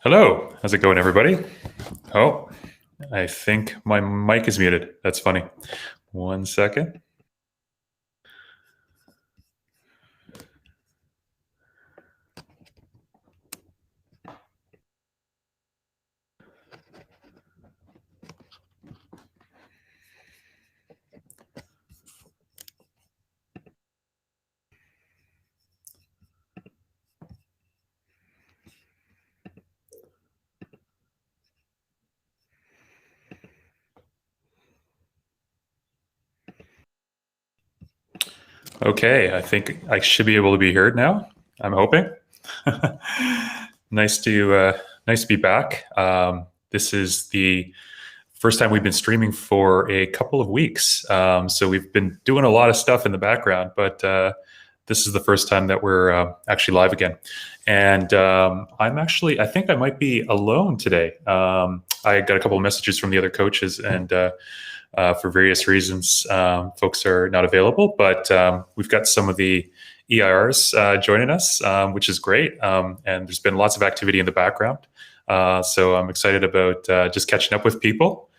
Hello, how's it going, everybody? Oh, I think my mic is muted. That's funny. 1 second. Okay, I think I should be able to be heard now. I'm hoping. nice to be back. This is the first time we've been streaming for a couple of weeks. So we've been doing a lot of stuff in the background, but this is the first time that we're actually live again. And I think I might be alone today. I got a couple of messages from the other coaches, and for various reasons, folks are not available, but we've got some of the EIRs joining us, which is great. And there's been lots of activity in the background. So I'm excited about just catching up with people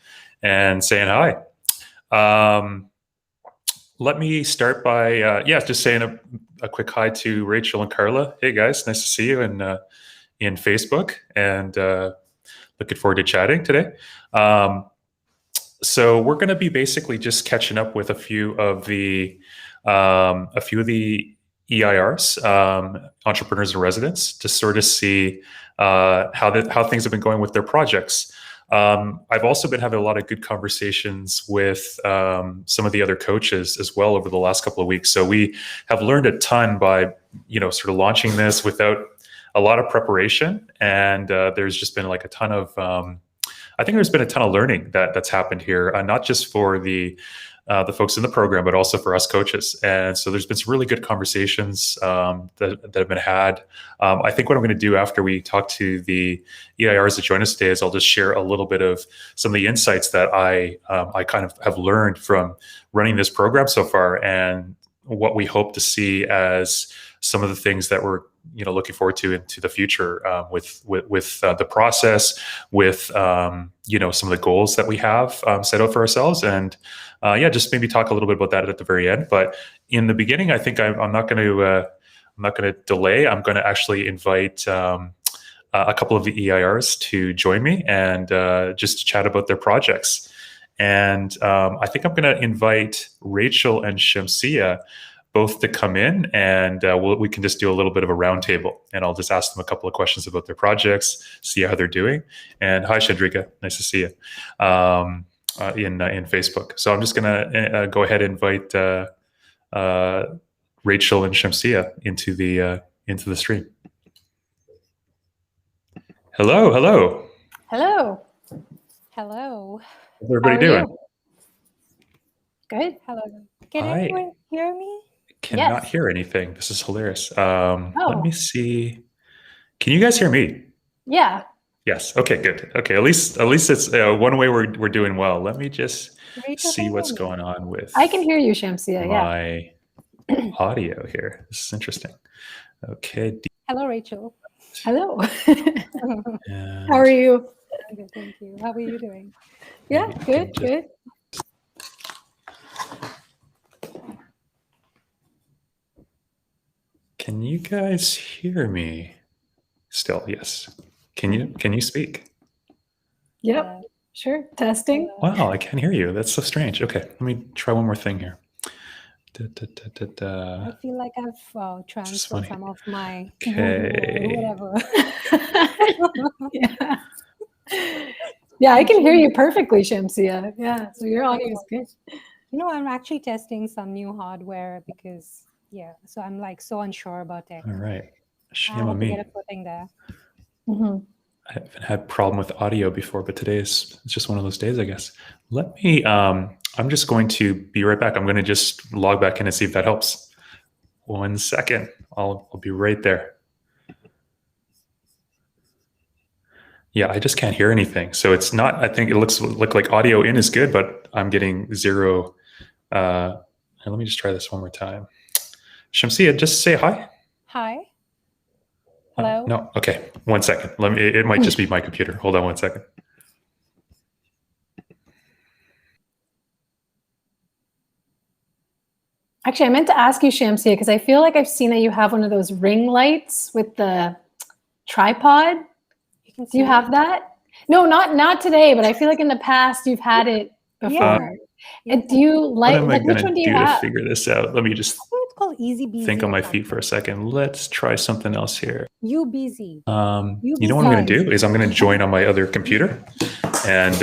and saying hi. Let me start by, just saying a quick hi to Rachel and Carla. Hey guys, nice to see you in Facebook, and looking forward to chatting today. So we're going to be basically just catching up with a few of the EIRs, entrepreneurs in residence, to sort of see how things have been going with their projects. I've also been having a lot of good conversations with some of the other coaches as well over the last couple of weeks. So we have learned a ton by sort of launching this without a lot of preparation, and there's just been like a ton of I think there's been a ton of learning that's happened here, not just for the folks in the program, but also for us coaches. And so there's been some really good conversations that have been had. I think what I'm going to do after we talk to the EIRs that join us today is I'll just share a little bit of some of the insights that I kind of have learned from running this program so far, and what we hope to see as some of the things that we're looking forward to into the future with the process, with some of the goals that we have set out for ourselves, and just maybe talk a little bit about that at the very end. But in the beginning, I think I'm not going to delay. I'm going to actually invite a couple of the EIRs to join me and just chat about their projects. And I think I'm going to invite Rachel and Shamsia both to come in, and we can just do a little bit of a roundtable, and I'll just ask them a couple of questions about their projects, see how they're doing. And hi, Chandrika, nice to see you in Facebook. So I'm just going to go ahead and invite Rachel and Shamsia into the stream. Hello. How's everybody doing? You? Good. Hello. Can anyone hear me? Cannot hear anything. This is hilarious. Let me see. Can you guys hear me? Yeah. Yes. Okay, good. Okay, at least it's one way we're doing well. Let me just see what's going on with I can hear you, Shamsia. my audio here. This is interesting. Okay. Hello, Rachel. Hello. How are you? Good, thank you. How are you doing? Yeah, good. Can you guys hear me? Still, yes. Can you speak? Yep, sure. Testing. Wow, I can't hear you. That's so strange. Okay, let me try one more thing here. I feel like I've transferred some of my whatever. Yeah, I can hear you perfectly, Shamsia. Yeah, so your audio is good. I'm actually testing some new hardware because so I'm like so unsure about it. All right. Shame on me. Get a footing there. Mm-hmm. I haven't had a problem with audio before, but today it's just one of those days, I guess. Let me, I'm just going to be right back. I'm going to just log back in and see if that helps. 1 second. I'll be right there. Yeah, I just can't hear anything. So it's not, I think it look like audio in is good, but I'm getting zero. Let me just try this one more time. Shamsia, just say hi. Hi. Hello? No. Okay. 1 second. Let me. It might just be my computer. Hold on 1 second. Actually, I meant to ask you, Shamsia, because I feel like I've seen that you have one of those ring lights with the tripod. You can Do you see have that? No, not today, but I feel like in the past you've had it before. Yes, Do you What am I like which going one to do you do to have? figure this out? Let me just it's called Easy Beasy. think on or my feet for a second. Let's try something else here. You busy. You know what I'm going to do is I'm going to join on my other computer, and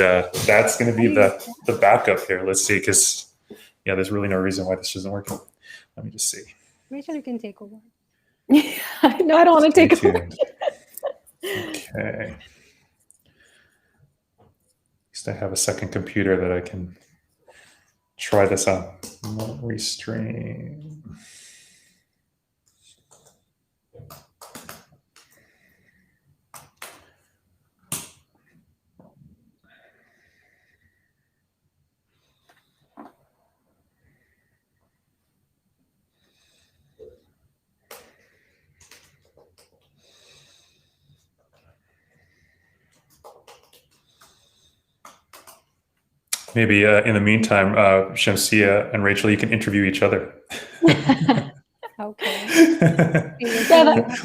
that's going to be the backup here. Let's see, because yeah, there's really no reason why this isn't working. Let me just see. Rachel, you can take over. No, I don't want to Stay take it. tuned. Okay. At least I have a second computer that I can try this on. Restream. Maybe in the meantime, Shamsia and Rachel, you can interview each other. Okay.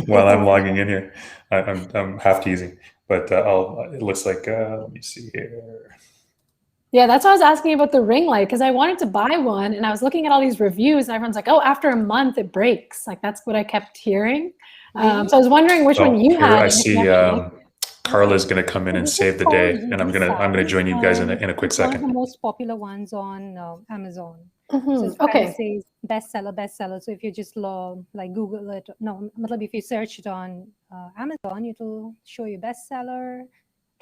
While I'm logging in here, I'm half teasing, but it looks like let me see here. Yeah, that's why I was asking about the ring light, because I wanted to buy one and I was looking at all these reviews and everyone's like, oh, after a month it breaks. Like that's what I kept hearing. So I was wondering which one you here had. I see Carla's going to come in and save the day, and I'm gonna join you guys in a quick second. One of the most popular ones on Amazon. Mm-hmm. So it kind of says bestseller. So if you just like Google it, no, if you search it on Amazon, it'll show you bestseller,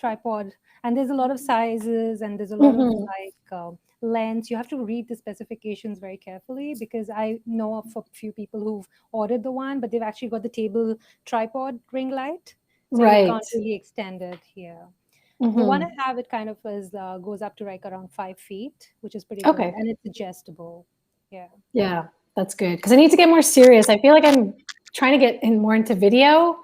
tripod, and there's a lot of sizes and there's a lot of like lengths. You have to read the specifications very carefully, because I know of a few people who've ordered the one, but they've actually got the table tripod ring light. So you can't really extend it here. The one I have, it kind of goes up to like around 5 feet, which is pretty good, and it's adjustable. Yeah, that's good, because I need to get more serious. I feel like I'm trying to get more into video,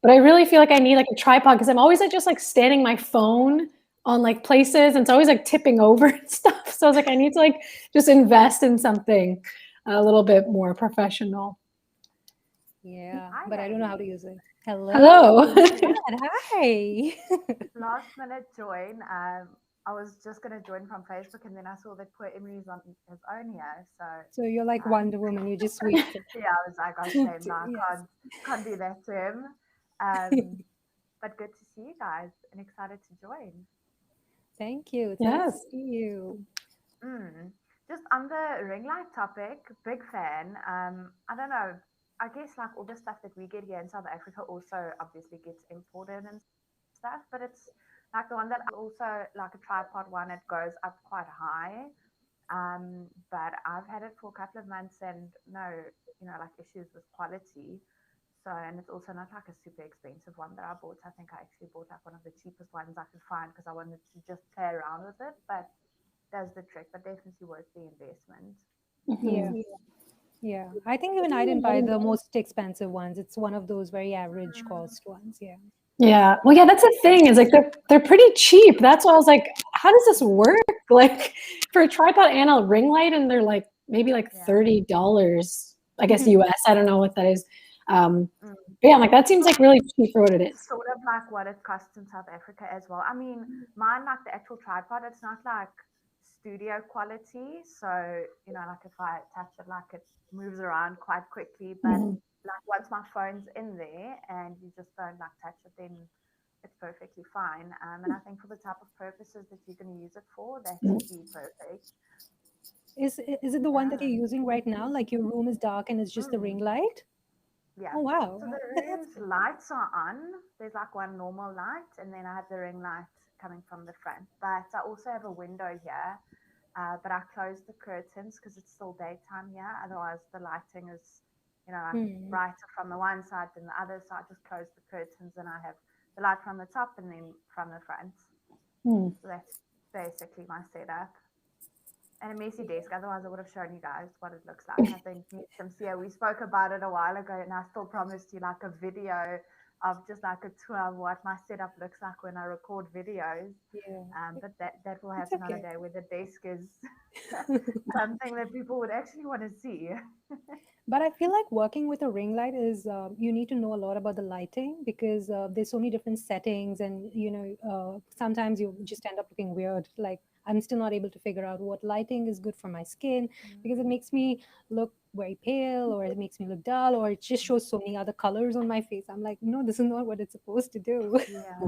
but I really feel like I need like a tripod, because I'm always like just like standing my phone on like places, and it's always like tipping over and stuff. So I was like, I need to like just invest in something a little bit more professional. Yeah, but I don't know how to use it. Hello. Hi. Last minute join. I was just going to join from Facebook, and then I saw that poor Emery's on his own here. So you're like Wonder Woman. You just sweep. Yeah, I was like, oh, shame, no, I can't do that to him. But good to see you guys and excited to join. Thank you. It's nice to see you. Just on the ring light topic, big fan. I don't know. I guess like all the stuff that we get here in South Africa also obviously gets imported and stuff, but it's like the one that also like a tripod one, it goes up quite high. But I've had it for a couple of months and no, like issues with quality. So, and it's also not like a super expensive one that I bought. I think I actually bought like one of the cheapest ones I could find because I wanted to just play around with it, but does the trick, but definitely worth the investment. Yeah. I think even I didn't buy the most expensive ones. It's one of those very average cost ones. Yeah. Well, yeah, that's the thing, is like they're pretty cheap. That's why I was like, how does this work? Like for a tripod and a ring light, and they're like maybe like $30, I guess US. I don't know what that is. But yeah, I'm like, that seems like really cheap for what it is. Sort of like what it costs in South Africa as well. I mean, mine, like the actual tripod, it's not like studio quality. So, like if I touch it, like it moves around quite quickly. But like once my phone's in there and you just don't like touch it, then it's perfectly fine. And I think for the type of purposes that you're going to use it for, that should be perfect. Is it the one that you're using right now? Like your room is dark and it's just the ring light? Yeah. Oh, wow. So the room's lights are on. There's like one normal light, and then I have the ring light coming from the front. But I also have a window here, but I close the curtains because it's still daytime here. Otherwise, the lighting is, brighter from the one side than the other. So I just close the curtains, and I have the light from the top and then from the front. So that's basically my setup. And a messy desk, otherwise I would have shown you guys what it looks like. I think we spoke about it a while ago, and I still promised you like a video of just like a tour of what my setup looks like when I record videos. Yeah. But that will It's happen on a okay. day where the desk is something that people would actually want to see. But I feel like working with a ring light is you need to know a lot about the lighting because there's so many different settings, and sometimes you just end up looking weird. Like I'm still not able to figure out what lighting is good for my skin because it makes me look very pale, or it makes me look dull, or it just shows so many other colors on my face. I'm like, no, this is not what it's supposed to do. Yeah.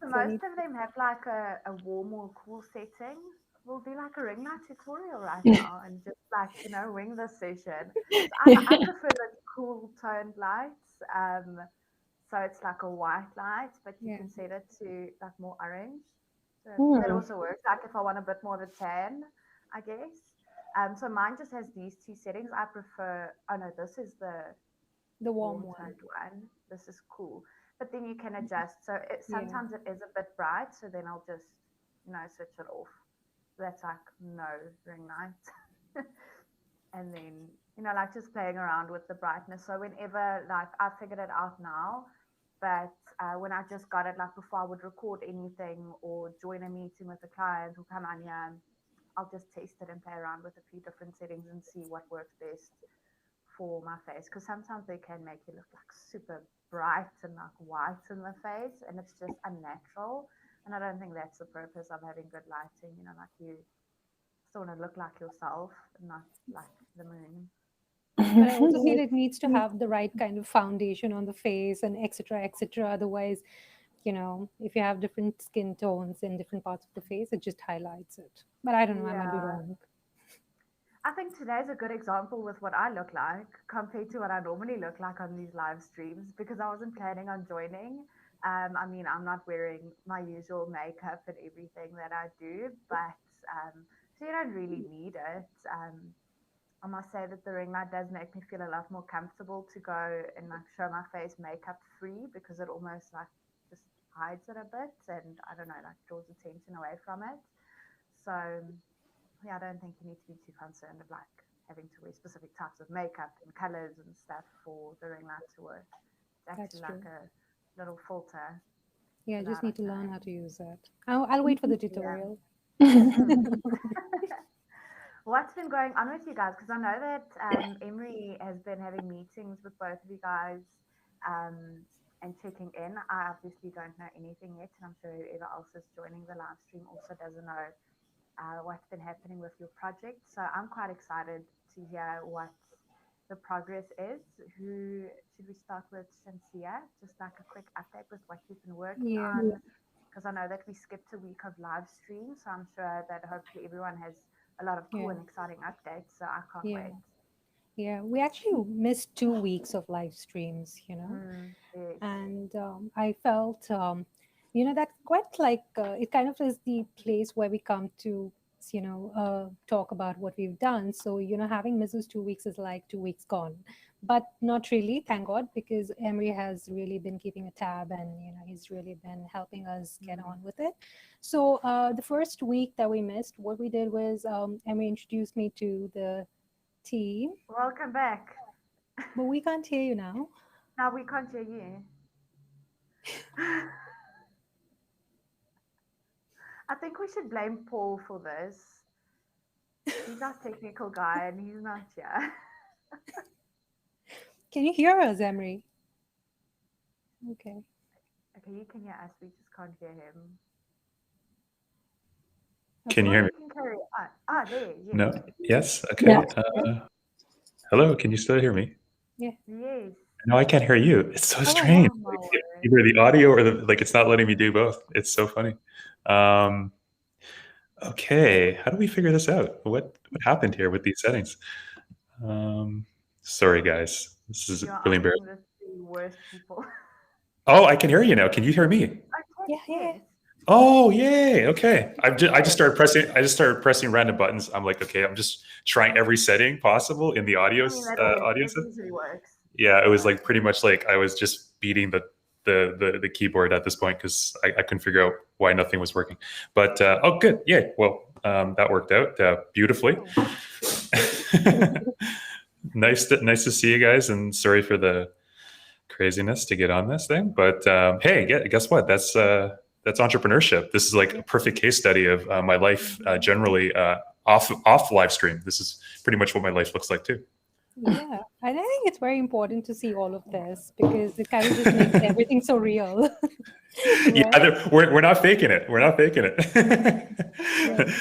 So So I most need of them have like a warm or cool setting. We'll do like a ring light tutorial right now and just like, wing this session. So I prefer the cool toned lights. So it's like a white light, but you Yeah. can set it to like more orange. So that Hmm. also works. Like if I want a bit more of a tan, I guess. So mine just has these two settings. I prefer, oh no, this is the the warm warm one. toned one. This is cool. But then you can adjust. So Yeah. sometimes it is a bit bright. So then I'll just, switch it off. That's like no ring light. And then, like just playing around with the brightness. So whenever, like, I figured it out now, but when I just got it, like before I would record anything or join a meeting with a client or come on here, I'll just test it and play around with a few different settings and see what works best for my face, because sometimes they can make you look like super bright and like white in the face, and it's just unnatural. And I don't think that's the purpose of having good lighting. Like you still want to look like yourself, not like the moon. But I also feel it needs to have the right kind of foundation on the face and etc. etc. Otherwise, if you have different skin tones in different parts of the face, it just highlights it. But I don't know, I might be Yeah. wrong. I think today's a good example with what I look like compared to what I normally look like on these live streams, because I wasn't planning on joining. I mean, I'm not wearing my usual makeup and everything that I do, but so you don't really need it. I must say that the ring light does make me feel a lot more comfortable to go and like show my face makeup free, because it almost like just hides it a bit, and I don't know, like draws attention away from it. So yeah, I don't think you need to be too concerned of like having to wear specific types of makeup and colors and stuff for the ring light to work. It's That's actually like true. a little filter Yeah, I just without need us to learn how knowing. to use that. I'll wait for the Yeah. tutorial. What's been going on with you guys? Because I know that Emery has been having meetings with both of you guys and checking in. I obviously don't know anything yet, and I'm sure whoever else is joining the live stream also doesn't know what's been happening with your project. So I'm quite excited to hear what the progress is. Who should we start with? Shansia, just like a quick update with what you've been working Yeah. on, because I know that we skipped a week of live stream, so I'm sure that hopefully everyone has a lot of cool Yeah. and exciting updates. So I can't Yeah. wait. Yeah. We actually missed 2 weeks of live streams, Yes. and I felt, that quite like it kind of is the place where we come to, talk about what we've done. So, having Mrs. 2 weeks is like 2 weeks gone, but not really, thank God, because Emery has really been keeping a tab, and, he's really been helping us get on with it. So, the first week that we missed, what we did was Emery introduced me to the team, Welcome back. but we can't hear you now. Now we can't hear you. I think we should blame Paul for this. He's our technical guy and he's not here. Can you hear us, Emery? Okay. Okay, you can hear us, we just can't hear him. Can you hear me? You can carry on. There, yes. No. Yes. Okay. Yeah. Hello. Can you still hear me? Yeah. Yes. No, I can't hear you. It's so Oh, strange. Oh my Like, word. either the audio or it's not letting me do both. It's so funny. Okay, how do we figure this out? What happened here with these settings? Sorry, guys. This is You're really asking embarrassing. the worst people. Oh, I can hear you now. Can you hear me? Okay, Yeah, yeah. yes. Oh, yay. Okay. I just started pressing random buttons. I'm like, okay, I'm just trying every setting possible in the audio I mean, audio that set. usually works. Yeah, it was like pretty much like I was just beating the keyboard at this point because I couldn't figure out why nothing was working. But oh, good. Yeah. Well, that worked out beautifully. Oh. Nice to see you guys, and sorry for the craziness to get on this thing. But hey, guess what? That's entrepreneurship. This is like a perfect case study of my life generally off live stream. This is pretty much what my life looks like too. Yeah, and I think it's very important to see all of this because it kind of just makes everything so real. Yeah, we're not faking it. We're not faking it.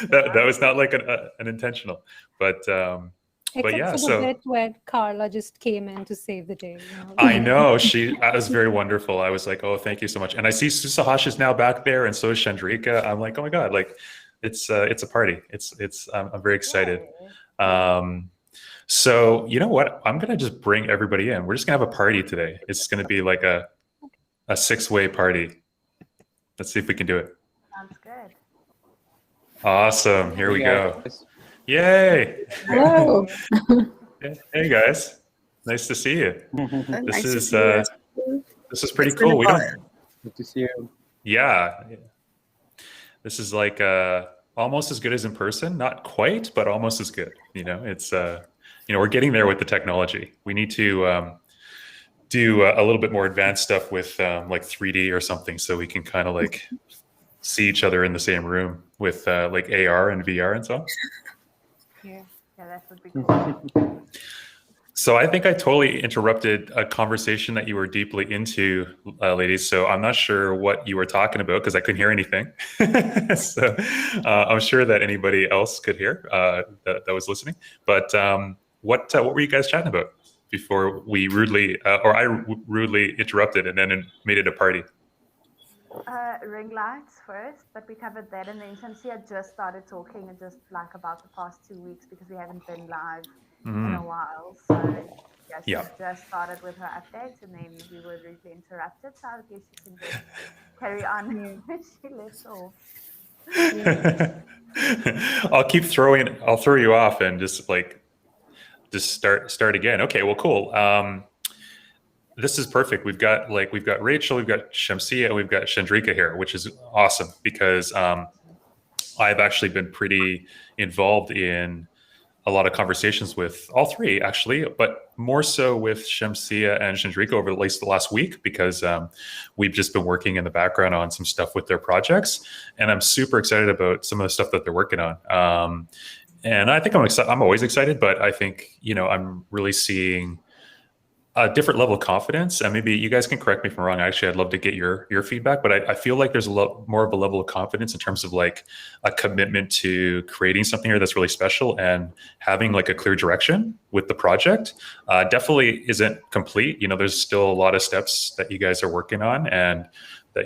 that was not like an intentional, but yeah. For the So bit where Carla just came in to save the day. I know that was very wonderful. I was like, oh, thank you so much. And I see Susahash is now back there, and so is Chandrika. I'm like, oh my god, like it's a party. I'm very excited. So you know what? I'm gonna just bring everybody in. We're just gonna have a party today. It's gonna be like a 6-way party. Let's see if we can do it. Sounds good. Awesome. Here we go. Yay. Hello. Hey guys. Nice to see you. This is pretty It's been cool. a while. Good to see you. Yeah. This is like almost as good as in person. Not quite, but almost as good. It's we're getting there with the technology. We need to do a little bit more advanced stuff with like 3D or something, so we can kind of like see each other in the same room with like AR and VR and so on. Yeah, that would be cool. So I think I totally interrupted a conversation that you were deeply into, ladies. So I'm not sure what you were talking about because I couldn't hear anything. So I'm sure that anybody else could hear that was listening. But what were you guys chatting about before we rudely, or I rudely interrupted and then made it a party? Ring lights first, but we covered that, and then Shamsia just started talking and just like about the past 2 weeks because we haven't been live in a while. So she just started with her updates, and then we were rudely interrupted. So I guess she can just carry on when she left off. I'll throw you off and just start again. Okay, well, cool. This is perfect. We've got Rachel, we've got Shamsia, and we've got Chandrika here, which is awesome because I've actually been pretty involved in a lot of conversations with all three, actually, but more so with Shamsia and Chandrika over at least the last week because we've just been working in the background on some stuff with their projects, and I'm super excited about some of the stuff that they're working on. And I think I'm always excited, but I think I'm really seeing a different level of confidence, and maybe you guys can correct me if I'm wrong. Actually, I'd love to get your feedback, but I feel like there's a lot more of a level of confidence in terms of like a commitment to creating something here that's really special and having like a clear direction with the project. Definitely isn't complete. There's still a lot of steps that you guys are working on and that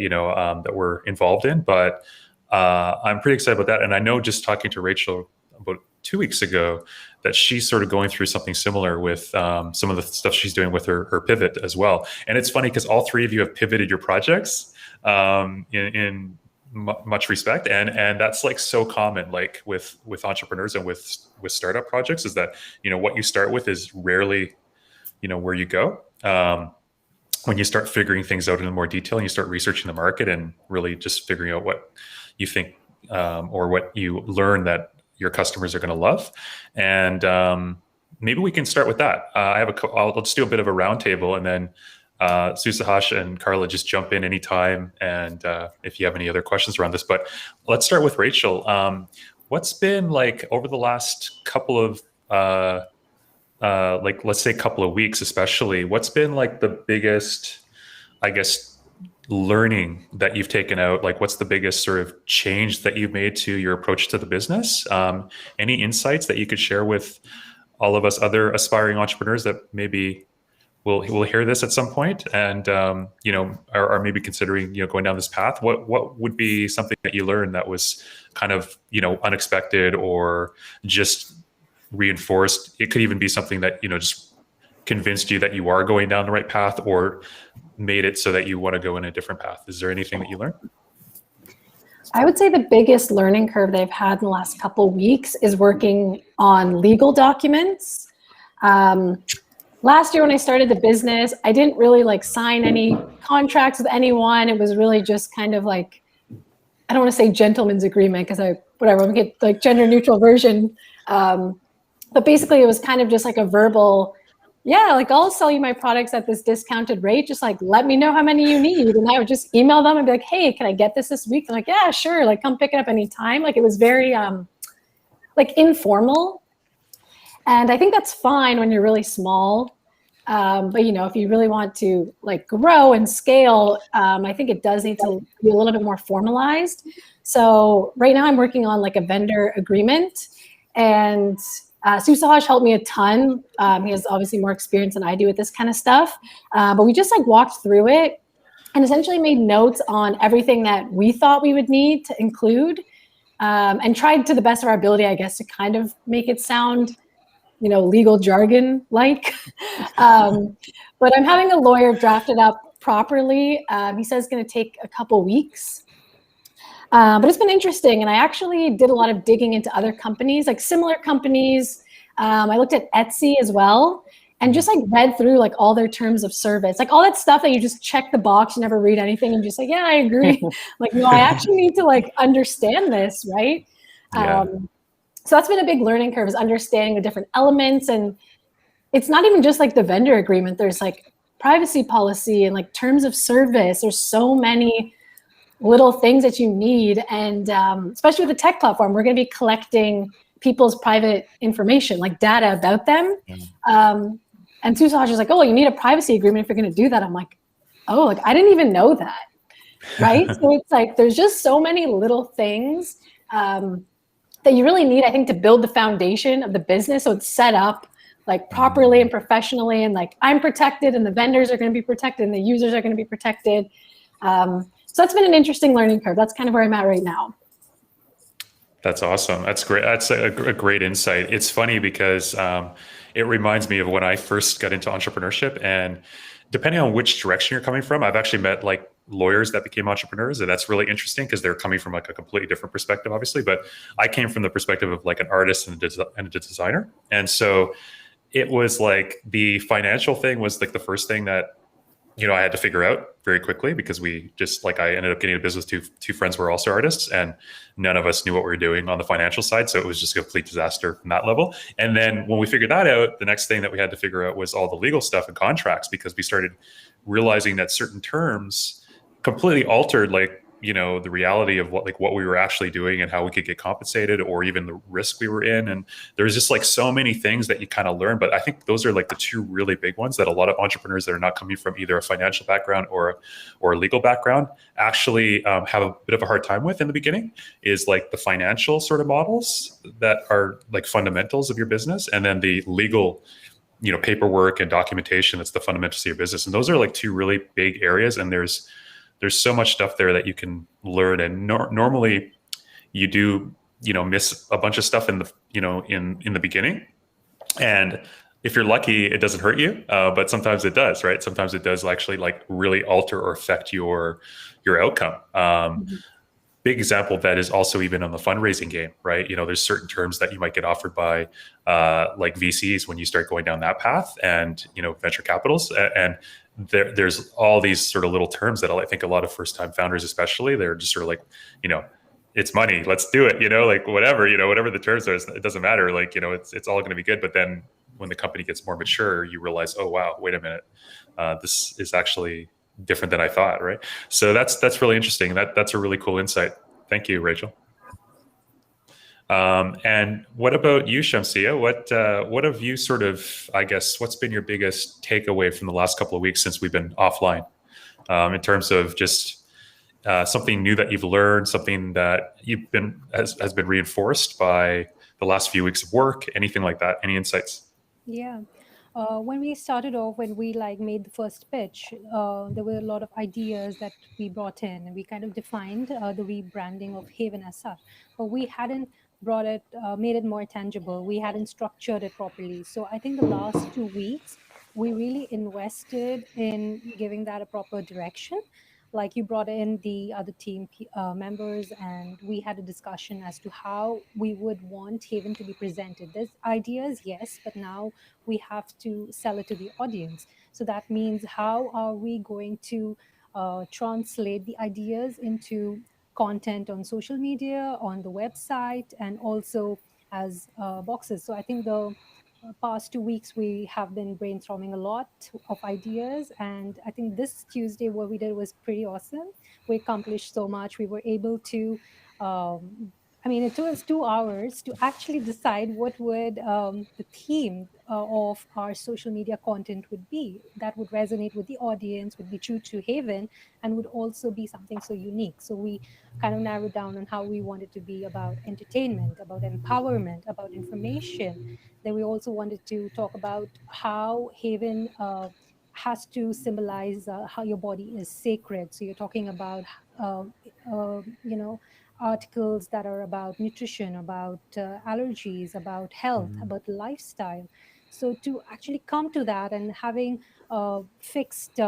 that we're involved in, but I'm pretty excited about that. And I know just talking to Rachel about 2 weeks ago that she's sort of going through something similar with some of the stuff she's doing with her pivot as well. And it's funny because all three of you have pivoted your projects in much respect, and that's like so common, like with entrepreneurs and with startup projects, is that what you start with is rarely where you go. When you start figuring things out in more detail and you start researching the market and really just figuring out what you think or what you learn that your customers are going to love. And maybe we can start with that. I'll just do a bit of a roundtable, and then Susahash and Carla just jump in anytime. And if you have any other questions around this, but let's start with Rachel. What's been like over the last couple of, let's say couple of weeks, especially, what's been like the biggest, I guess, learning that you've taken out? Like, what's the biggest sort of change that you've made to your approach to the business? Any insights that you could share with all of us other aspiring entrepreneurs that maybe will hear this at some point and are maybe considering going down this path? What would be something that you learned that was kind of unexpected or just reinforced? It could even be something that just convinced you that you are going down the right path or made it so that you want to go in a different path. Is there anything that you learned? I would say the biggest learning curve that I've had in the last couple of weeks is working on legal documents. Last year when I started the business, I didn't really sign any contracts with anyone. It was really just kind of like, I don't want to say gentleman's agreement because I'm get like gender neutral version. But basically it was kind of just like a verbal yeah, like I'll sell you my products at this discounted rate. Just like let me know how many you need, and I would just email them and be like, hey, can I get this week? They're like, yeah, sure. Like come pick it up anytime. Like it was very like informal, and I think that's fine when you're really small. But you know, if you really want to like grow and scale, I think it does need to be a little bit more formalized. So right now I'm working on like a vendor agreement, and Susahaj helped me a ton. He has obviously more experience than I do with this kind of stuff. But we just like walked through it and essentially made notes on everything that we thought we would need to include, and tried to the best of our ability, I guess, to kind of make it sound, you know, legal jargon like. But I'm having a lawyer draft it up properly. He says it's going to take a couple weeks. But it's been interesting. And I actually did a lot of digging into other companies, like similar companies. I looked at Etsy as well and just like read through like all their terms of service, like all that stuff that you just check the box, you never read anything and just like, yeah, I agree. Like, no, I actually need to like understand this, right? Yeah. So that's been a big learning curve, is understanding the different elements. And it's not even just like the vendor agreement. There's like privacy policy and like terms of service. There's so many little things that you need. And especially with the tech platform, we're going to be collecting people's private information, like data about them. And Susahaj is like, oh, you need a privacy agreement if you're going to do that. I'm like, oh, like I didn't even know that. Right. So it's like, there's just so many little things that you really need, I think, to build the foundation of the business. So it's set up like properly and professionally, and like I'm protected and the vendors are going to be protected and the users are going to be protected. So that's been an interesting learning curve. That's kind of where I'm at right now. That's awesome. That's great. That's a great insight. It's funny because it reminds me of when I first got into entrepreneurship, and depending on which direction you're coming from, I've actually met like lawyers that became entrepreneurs, and that's really interesting because they're coming from like a completely different perspective, obviously. But I came from the perspective of like an artist and a designer, and so it was like the financial thing was like the first thing that I had to figure out very quickly, because we just like I ended up getting a business. Two friends were also artists, and none of us knew what we were doing on the financial side. So it was just a complete disaster from that level. And then when we figured that out, the next thing that we had to figure out was all the legal stuff and contracts, because we started realizing that certain terms completely altered the reality of what we were actually doing and how we could get compensated, or even the risk we were in. And there's just like so many things that you kind of learn. But I think those are like the two really big ones that a lot of entrepreneurs that are not coming from either a financial background or a legal background actually have a bit of a hard time with in the beginning, is like the financial sort of models that are like fundamentals of your business, and then the legal paperwork and documentation that's the fundamentals of your business. And those are like two really big areas. And there's so much stuff there that you can learn. And normally you do, miss a bunch of stuff in the, in the beginning. And if you're lucky, it doesn't hurt you. But sometimes it does, right? Sometimes it does actually like really alter or affect your outcome. Big example of that is also even on the fundraising game, right? There's certain terms that you might get offered by like VCs when you start going down that path, and, venture capitals. And there's all these sort of little terms that I think a lot of first-time founders, especially, they're just sort of like, it's money, let's do it, like whatever, whatever the terms are, it doesn't matter. Like, it's all going to be good. But then when the company gets more mature, you realize, oh, wow, wait a minute. This is actually different than I thought, right? So that's really interesting. That's a really cool insight. Thank you, Rachel. And what about you, Shamsia? What have you sort of, I guess, what's been your biggest takeaway from the last couple of weeks since we've been offline, in terms of just something new that you've learned, something that has been reinforced by the last few weeks of work, anything like that? Any insights? Yeah. When we started off, when we made the first pitch, there were a lot of ideas that we brought in, and we kind of defined the rebranding of Haven as such, but we hadn't made it more tangible. We hadn't structured it properly. So I think the last 2 weeks, we really invested in giving that a proper direction. Like, you brought in the other team members, and we had a discussion as to how we would want Haven to be presented. There's ideas, yes, but now we have to sell it to the audience. So that means, how are we going to translate the ideas into content on social media, on the website, and also as boxes? So I think the past 2 weeks, we have been brainstorming a lot of ideas. And I think this Tuesday, what we did was pretty awesome. We accomplished so much. We were able to, I mean, it took us 2 hours to actually decide what would the theme of our social media content would be that would resonate with the audience, would be true to Haven, and would also be something so unique. So we kind of narrowed down on how we wanted to be about entertainment, about empowerment, about information. Then we also wanted to talk about how Haven has to symbolize how your body is sacred. So you're talking about, you know, articles that are about nutrition, about allergies, about health, about lifestyle. So to actually come to that and having fixed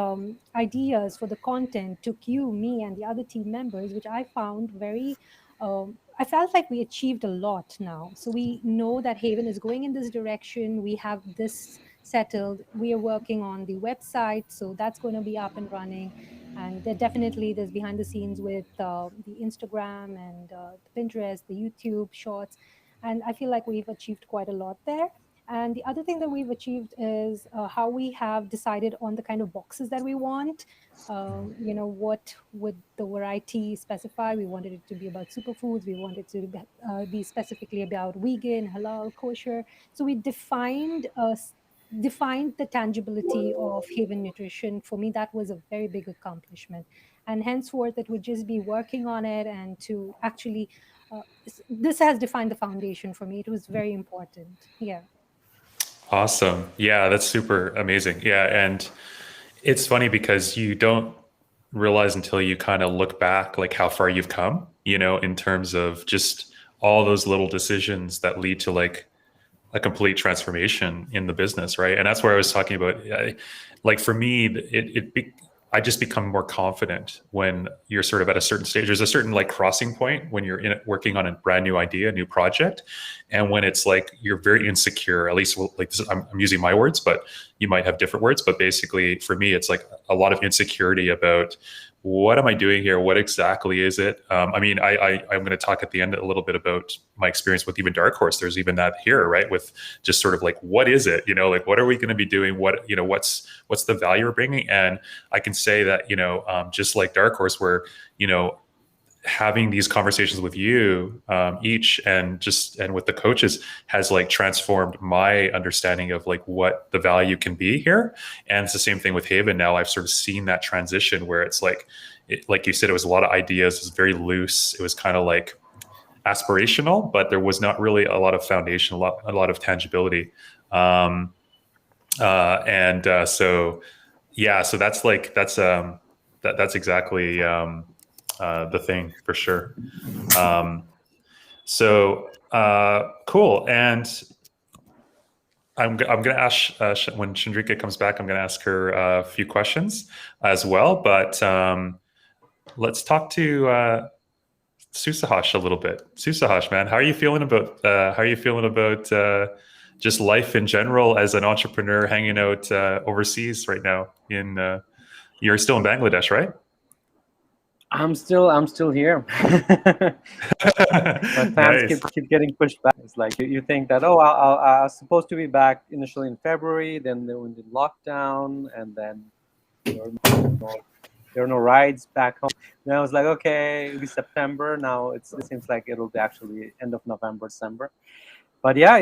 ideas for the content took you, me, and the other team members, which I found very, I felt like we achieved a lot now. So we know that Haven is going in this direction. We have this settled. We are working on the website, so that's going to be up and running. And there's behind the scenes with the Instagram and the Pinterest, the YouTube shorts. And I feel like we've achieved quite a lot there. And the other thing that we've achieved is how we have decided on the kind of boxes that we want. You know, what would the variety specify? We wanted it to be about superfoods. We wanted it to be specifically about vegan, halal, kosher. So we defined the tangibility of Haven Nutrition. For me, that was a very big accomplishment. And henceforth, it would just be working on it and to actually, this has defined the foundation for me. It was very important. Yeah. Awesome. Yeah, that's super amazing. Yeah. And it's funny because you don't realize until you kind of look back, like how far you've come, you know, in terms of just all those little decisions that lead to like a complete transformation in the business, right? And that's where I was talking about, like for me, I just become more confident when you're sort of at a certain stage. There's a certain like crossing point when you're working on a brand new idea, a new project, and when it's like you're very insecure. At least like this, I'm using my words, but you might have different words. But basically, for me, it's like a lot of insecurity about what am I doing here? What exactly is it? I mean, I'm going to talk at the end a little bit about my experience with even Darkhorse. There's even that here, right? With just sort of like, what is it? You know, like, what are we going to be doing? What, you know, what's the value we're bringing? And I can say that, you know, just like Darkhorse, where, you know, having these conversations with you each and with the coaches has like transformed my understanding of like what the value can be here. And it's the same thing with Haven. Now I've sort of seen that transition where it's like, like you said, it was a lot of ideas. It was very loose. It was kind of like aspirational, but there was not really a lot of foundation, a lot of tangibility. So yeah, so that's like, that's exactly, the thing for sure. Cool. And I'm going to ask, when Chandrika comes back, I'm going to ask her a few questions as well, but let's talk to Susahash a little bit. Susahash, man, how are you feeling about just life in general as an entrepreneur hanging out overseas right now you're still in Bangladesh, right? I'm still here. My plans Nice. keep getting pushed back. It's like you think that, oh, I was supposed to be back initially in February, then there was the lockdown, and then there are no rides back home. Then I was like, okay, it'll be September. Now it seems like it'll be actually end of November, December. But yeah,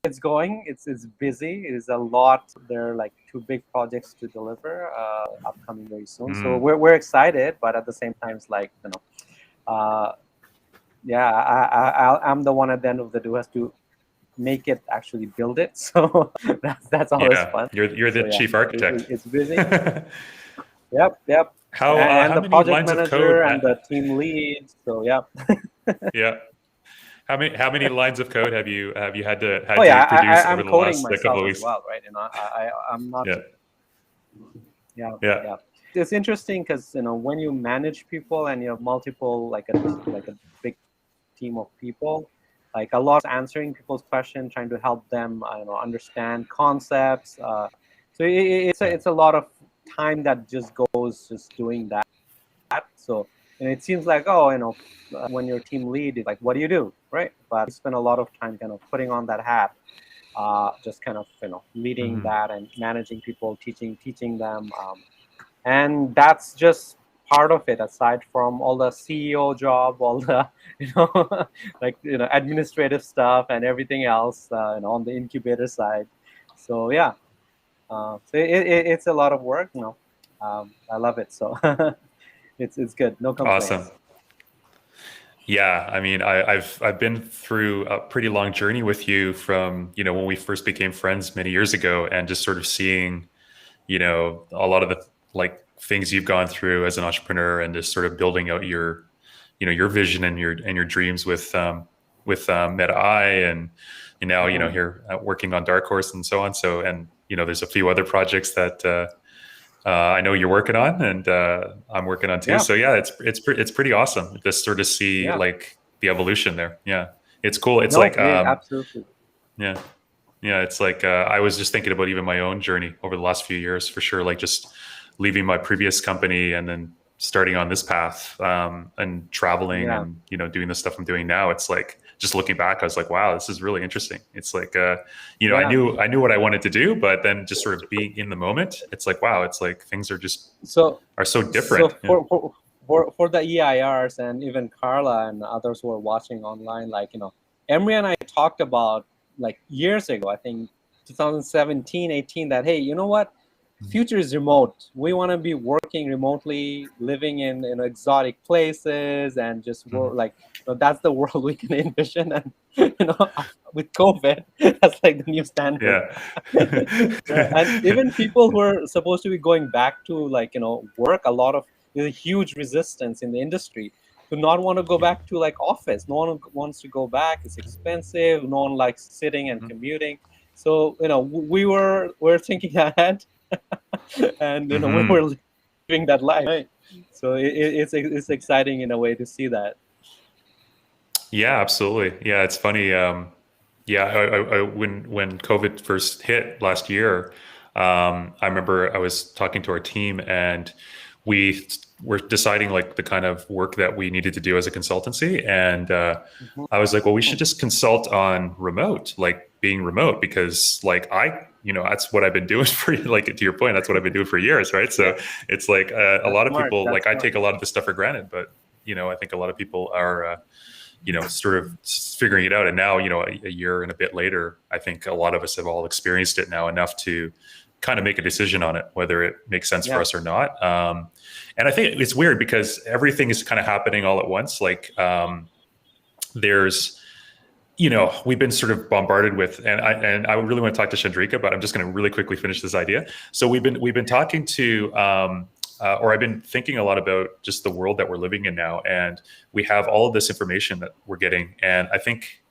it's going. It's busy. It is a lot. There are like 2 big projects to deliver upcoming very soon. So we're excited, but at the same time, it's like, you know, yeah, I'm the one at the end of the day who has to make it, actually build it. So that's always fun. You're the chief architect. It's busy. Yep. How and how the many project lines of manager code and the team lead. So yeah. Yeah. How many lines of code have you had to I'm over the coding last myself couple of as weeks? well, right? You know, I'm not. Yeah. It's interesting because, you know, when you manage people and you have multiple, like a big team of people, like a lot of answering people's questions, trying to help them, I don't know, understand concepts. So it's a lot of time that just goes just doing that. So and it seems like, oh, when you're team lead, it's like, what do you do, right? But you spend a lot of time kind of putting on that hat, just kind of leading that and managing people, teaching them, and that's just part of it. Aside from all the CEO job, all the administrative stuff and everything else, on the incubator side. So yeah, so it's a lot of work. I love it. So it's good. No complaints. Awesome. Yeah, I mean, I've been through a pretty long journey with you from when we first became friends many years ago, and just sort of seeing a lot of the things you've gone through as an entrepreneur, and just sort of building out your your vision and your dreams with Meta Eye, and now here working on Darkhorse and so on. So, and there's a few other projects that I know you're working on, and I'm working on too. Yeah. So yeah, it's pretty awesome to sort of see the evolution there. Yeah, it's cool. It's absolutely. Yeah, it's I was just thinking about even my own journey over the last few years, for sure. Like just leaving my previous company and then starting on this path, and traveling and doing the stuff I'm doing now. It's like, just looking back, I was like, wow, this is really interesting. It's like, I knew what I wanted to do, but then just sort of being in the moment, it's like, wow, it's like things are so different. So for the EIRs and even Carla and others who are watching online, Emery and I talked about years ago, I think 2017, 18, that, hey, you know what? Future is remote. We want to be working remotely, living in exotic places, and just work that's the world we can envision. And with COVID, that's the new standard. Yeah. And even people who are supposed to be going back to work, there's a huge resistance in the industry to not want to go back to office. No one wants to go back. It's expensive. No one likes sitting and commuting. So we're thinking ahead. And we were living that life, right? So it's exciting in a way to see that. Yeah, absolutely. Yeah, it's funny. I when COVID first hit last year, I remember I was talking to our team, and we were deciding the kind of work that we needed to do as a consultancy, and I was like, well, we should just consult on remote, being remote, because that's what I've been doing for, to your point, that's what I've been doing for years, right? So it's a lot of people, I take a lot of this stuff for granted, but I think a lot of people are sort of figuring it out. And now, a year and a bit later, I think a lot of us have all experienced it now enough to kind of make a decision on it, whether it makes sense for us or not. And I think it's weird because everything is kind of happening all at once. There's, we've been sort of bombarded with, and I really want to talk to Chandrika, but I'm just going to really quickly finish this idea. So we've been talking to, or I've been thinking a lot about just the world that we're living in now, and we have all of this information that we're getting, and I think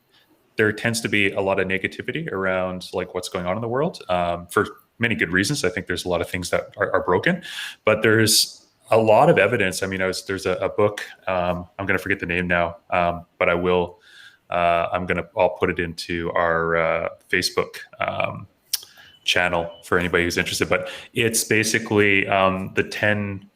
there tends to be a lot of negativity around what's going on in the world, for many good reasons. I think there's a lot of things that are broken, but there's a lot of evidence. I mean, there's a book, I'm going to forget the name now, but I will. I'll put it into our Facebook channel for anybody who's interested. But it's basically the 10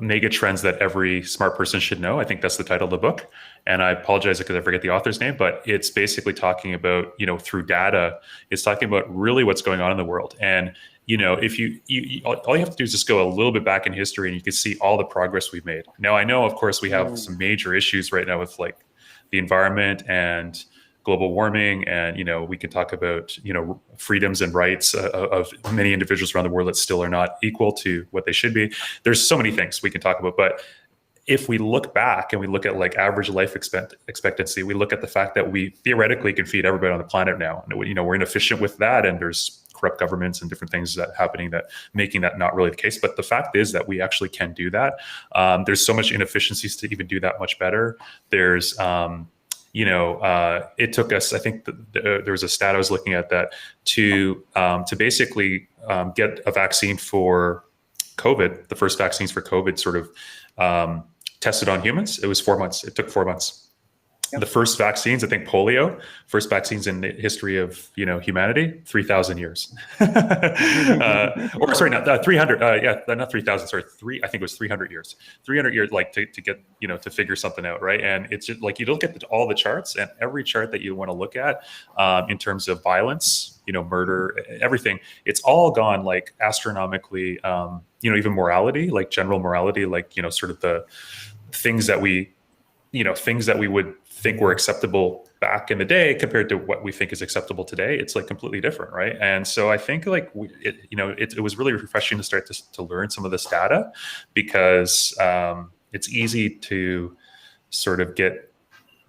mega trends that every smart person should know. I think that's the title of the book. And I apologize because I forget the author's name, but it's basically talking about, through data, it's talking about really what's going on in the world. And, if you all you have to do is just go a little bit back in history, and you can see all the progress we've made. Now, I know, of course, we have some major issues right now with the environment and global warming, and we can talk about freedoms and rights of many individuals around the world that still are not equal to what they should be. There's so many things we can talk about, but if we look back and we look at average life expectancy, we look at the fact that we theoretically can feed everybody on the planet now, and we're inefficient with that, and there's corrupt governments and different things that happening that making that not really the case. But the fact is that we actually can do that. There's so much inefficiencies to even do that much better. There's it took us, I think there was a stat I was looking at that to basically get a vaccine for COVID, the first vaccines for COVID sort of tested on humans, it was 4 months. It took 4 months. Yep. The first vaccines, I think polio, first vaccines in the history of humanity, 3,000 years. Or sorry, not 300. Yeah, not 3,000. Sorry, I think it was 300 years. 300 years, like to get to figure something out, right? And it's just like you look at all the charts, and every chart that you want to look at in terms of violence, murder, everything, it's all gone like astronomically. Even morality, like general morality, like sort of the things that we would think were acceptable back in the day compared to what we think is acceptable today, it's like completely different, right? And so I think like it was really refreshing to start to learn some of this data, because it's easy to sort of get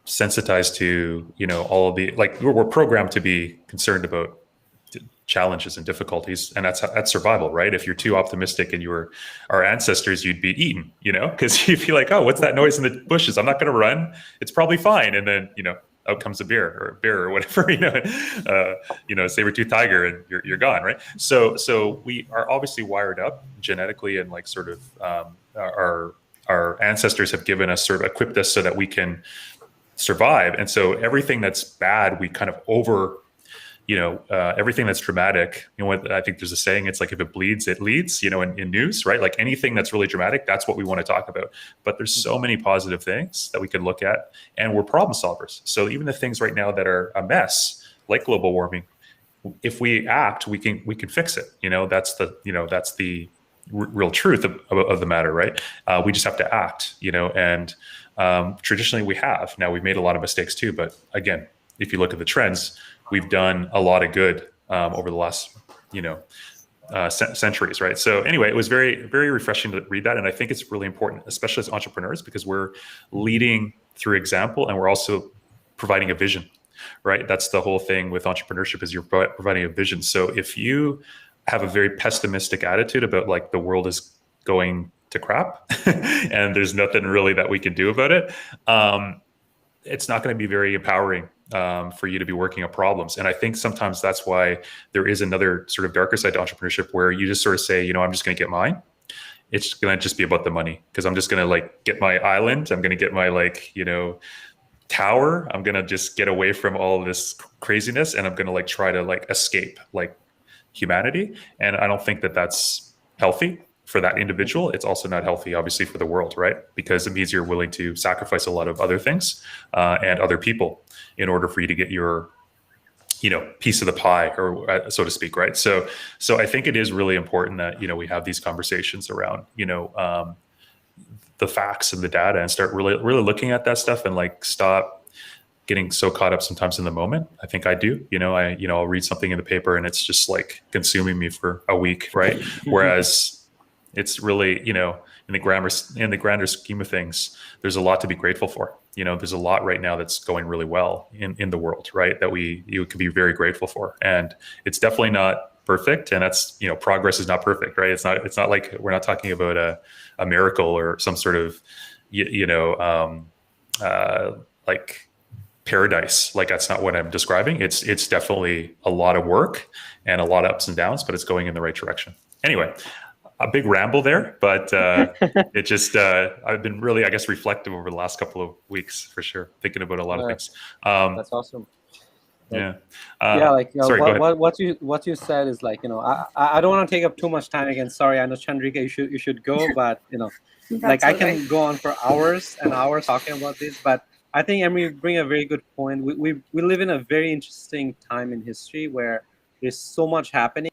sensitized to all of the, like, we're programmed to be concerned about challenges and difficulties, and that's survival, right? If you're too optimistic and you were our ancestors, you'd be eaten, because you'd be like, oh, what's that noise in the bushes? I'm not going to run, it's probably fine. And then out comes a bear or whatever, saber-tooth tiger, and you're gone, right? So we are obviously wired up genetically, and like sort of our ancestors have given us, sort of equipped us so that we can survive. And so everything that's bad, we kind of everything that's dramatic, what I think there's a saying, it's like, if it bleeds, it leads, in news, right? Like anything that's really dramatic, that's what we want to talk about. But there's so many positive things that we can look at, and we're problem solvers. So even the things right now that are a mess, like global warming, if we act, we can fix it. That's the real truth of the matter, right? We just have to act, and traditionally we have. Now we've made a lot of mistakes too, but again, if you look at the trends, we've done a lot of good over the last, centuries, right? So anyway, it was very, very refreshing to read that, and I think it's really important, especially as entrepreneurs, because we're leading through example, and we're also providing a vision, right? That's the whole thing with entrepreneurship, is you're providing a vision. So if you have a very pessimistic attitude about like the world is going to crap and there's nothing really that we can do about it, it's not going to be very empowering for you to be working on problems. And I think sometimes that's why there is another sort of darker side to entrepreneurship, where you just sort of say, I'm just going to get mine. It's going to just be about the money, because I'm just going to like get my island. I'm going to get my tower. I'm going to just get away from all of this craziness, and I'm going to like try to like escape like humanity. And I don't think that that's healthy for that individual. It's also not healthy, obviously, for the world, right? Because it means you're willing to sacrifice a lot of other things and other people in order for you to get your, piece of the pie, or so to speak, right? So I think it is really important that we have these conversations around the facts and the data, and start really looking at that stuff, and like stop getting so caught up sometimes in the moment. I think I do. I'll read something in the paper and it's just like consuming me for a week, right? Whereas it's really, in the grander scheme of things, there's a lot to be grateful for. There's a lot right now that's going really well in the world, right? That you could be very grateful for. And it's definitely not perfect. And that's, progress is not perfect, right? It's not like, we're not talking about a miracle or some sort of, like paradise. Like, that's not what I'm describing. It's definitely a lot of work and a lot of ups and downs, but it's going in the right direction. Anyway, a big ramble there, but it just, I've been really, I guess, reflective over the last couple of weeks, for sure, thinking about a lot of things. That's awesome. Yeah. Sorry, go ahead. What you said is like, I don't want to take up too much time again. Sorry, I know Chandrika, you should go, but like I can go on for hours and hours talking about this. But I think Emery, you bring a very good point. We live in a very interesting time in history where there's so much happening.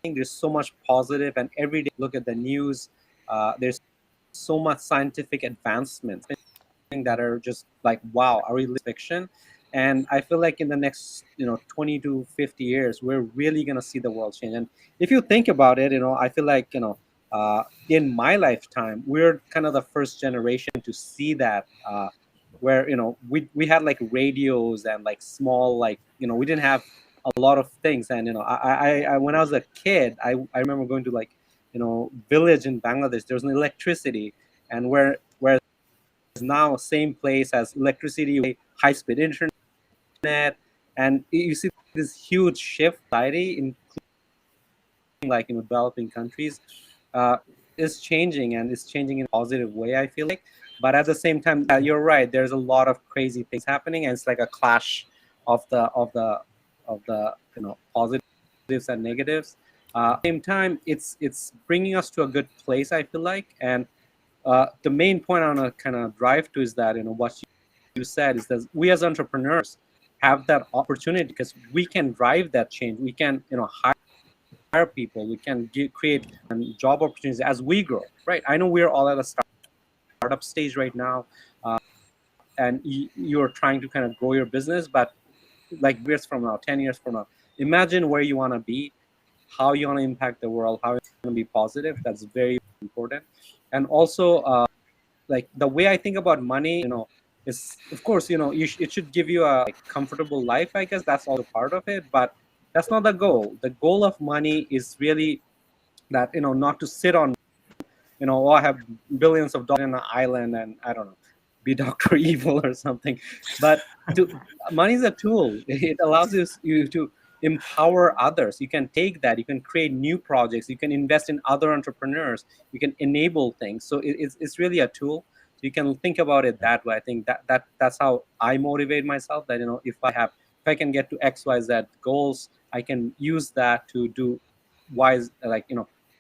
There's so much positive, and every day look at the news, there's so much scientific advancements that are just like, wow, are we living fiction? And I feel like in the next 20 to 50 years, we're really gonna see the world change. And if you think about it, I feel like in my lifetime, we're kind of the first generation to see that, where we had like radios and like small, like we didn't have a lot of things. And I when I was a kid, I remember going to like village in Bangladesh. There was no electricity, and where now same place as electricity, high-speed internet, and you see this huge shift society, including like in developing countries, is changing, and it's changing in a positive way, I feel like. But at the same time, you're right. There's a lot of crazy things happening, and it's like a clash of the positives and negatives. At the same time, it's bringing us to a good place, I feel like. And the main point I want to kind of drive to is that what you said is that we as entrepreneurs have that opportunity because we can drive that change. We can hire people. We can create job opportunities as we grow. Right? I know we're all at a startup stage right now, and you're trying to kind of grow your business, but like years from now, 10 years from now, imagine where you want to be, how you want to impact the world, how you want to be positive. That's very important. And also, like the way I think about money, is, of course, it should give you a comfortable life. I guess that's also part of it, but that's not the goal. The goal of money is really that, not to sit on, oh, I have billions of dollars in an island and I don't know, be Dr. Evil or something. But money is a tool. It allows you to empower others. You can take that, you can create new projects, you can invest in other entrepreneurs, you can enable things. So it's really a tool. So you can think about it that way. I think that's how I motivate myself, that if I can get to XYZ goals, I can use that to do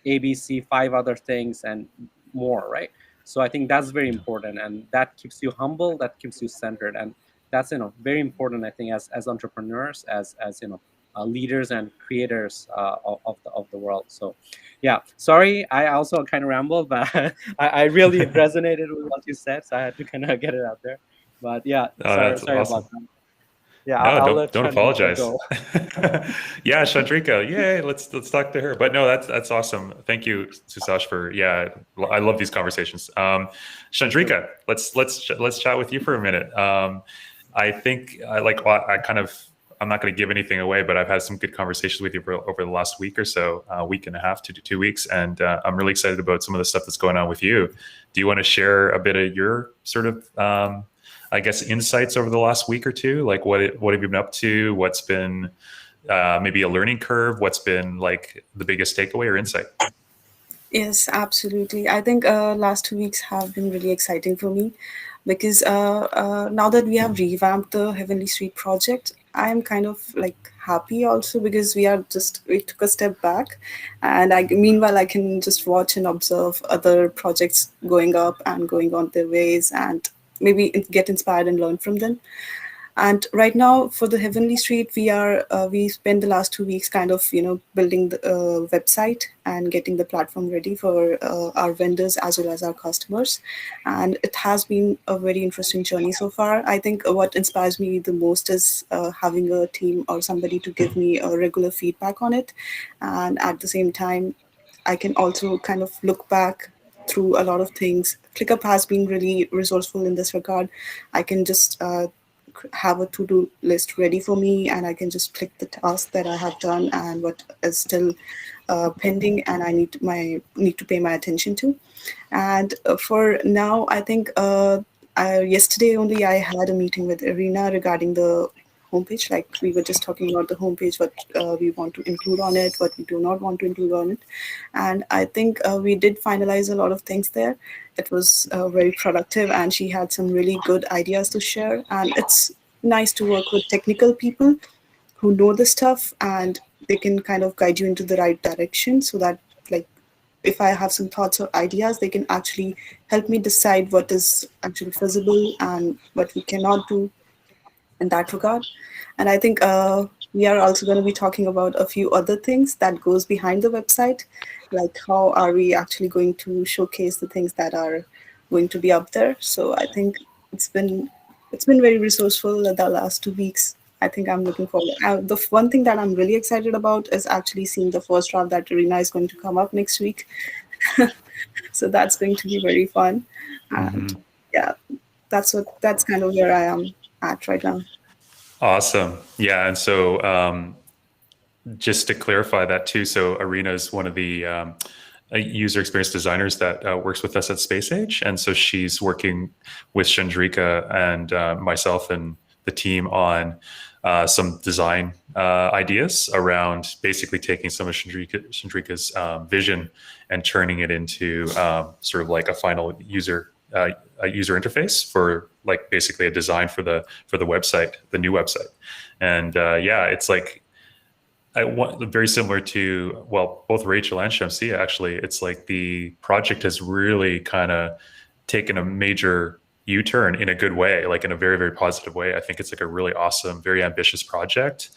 ABC, 5 other things and more, right? So I think that's very important, and that keeps you humble, that keeps you centered, and that's very important, I think, as entrepreneurs, as leaders and creators of the world. So yeah, sorry, I also kind of rambled, but I really resonated with what you said, so I had to kind of get it out there. But yeah, sorry awesome. about that. Yeah, no, I'll let don't apologize. go. Yeah, Chandrika, yay, let's talk to her. But no, that's awesome. Thank you, Susash, for I love these conversations. Chandrika, let's chat with you for a minute. I think I'm not going to give anything away, but I've had some good conversations with you over the last week or so, week and a half to 2 weeks, and I'm really excited about some of the stuff that's going on with you. Do you want to share a bit of your sort of I guess insights over the last week or two? Like what have you been up to? What's been maybe a learning curve? What's been like the biggest takeaway or insight? Yes, absolutely. I think last 2 weeks have been really exciting for me because now that we have revamped the Heavenly Street project, I am kind of like happy also because we took a step back, and meanwhile I can just watch and observe other projects going up and going on their ways and maybe get inspired and learn from them. And right now for the Heavenly Street, we spent the last 2 weeks kind of, building the website and getting the platform ready for our vendors as well as our customers. And it has been a very interesting journey so far. I think what inspires me the most is having a team or somebody to give me a regular feedback on it. And at the same time, I can also kind of look back through a lot of things. ClickUp has been really resourceful in this regard. I can just have a to-do list ready for me, and I can just click the task that I have done and what is still pending and I need to pay my attention to. And for now, I think yesterday only I had a meeting with Irina regarding the homepage. Like we were just talking about the homepage, what we want to include on it, what we do not want to include on it. And I think we did finalize a lot of things there. It was very productive, and she had some really good ideas to share. And it's nice to work with technical people who know the stuff, and they can kind of guide you into the right direction, so that like if I have some thoughts or ideas, they can actually help me decide what is actually feasible and what we cannot do in that regard. And I think we are also going to be talking about a few other things that goes behind the website, like how are we actually going to showcase the things that are going to be up there. So I think it's been very resourceful the last 2 weeks. I think I'm looking forward. The one thing that I'm really excited about is actually seeing the first draft that Irina is going to come up next week. So that's going to be very fun. And yeah, that's kind of where I am at right now. Awesome. Yeah. And so just to clarify that too, so Arena is one of the user experience designers that works with us at Space Age. And so she's working with Chandrika and myself and the team on some design ideas around basically taking some of Chandrika's vision and turning it into sort of like a final user a user interface for like basically a design for the website, the new website. And yeah, it's like very similar to, well, both Rachel and Shamsia, actually. It's like the project has really kind of taken a major U-turn in a good way, like in a very, very positive way. I think it's like a really awesome, very ambitious project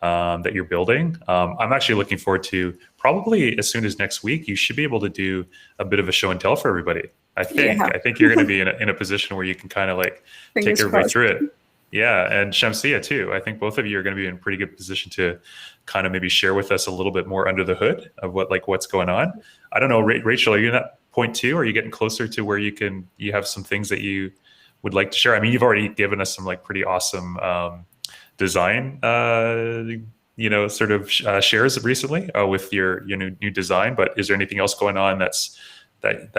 that you're building. I'm actually looking forward to, probably as soon as next week, you should be able to do a bit of a show and tell for everybody. I think you're going to be in a position where you can kind of like take everybody through it. Yeah, and Shamsia too. I think both of you are going to be in a pretty good position to kind of maybe share with us a little bit more under the hood of what's going on. I don't know, Rachel, are you in that point too? Or are you getting closer to where you have some things that you would like to share? I mean, you've already given us some like pretty awesome design, sort of shares recently with your new design. But is there anything else going on that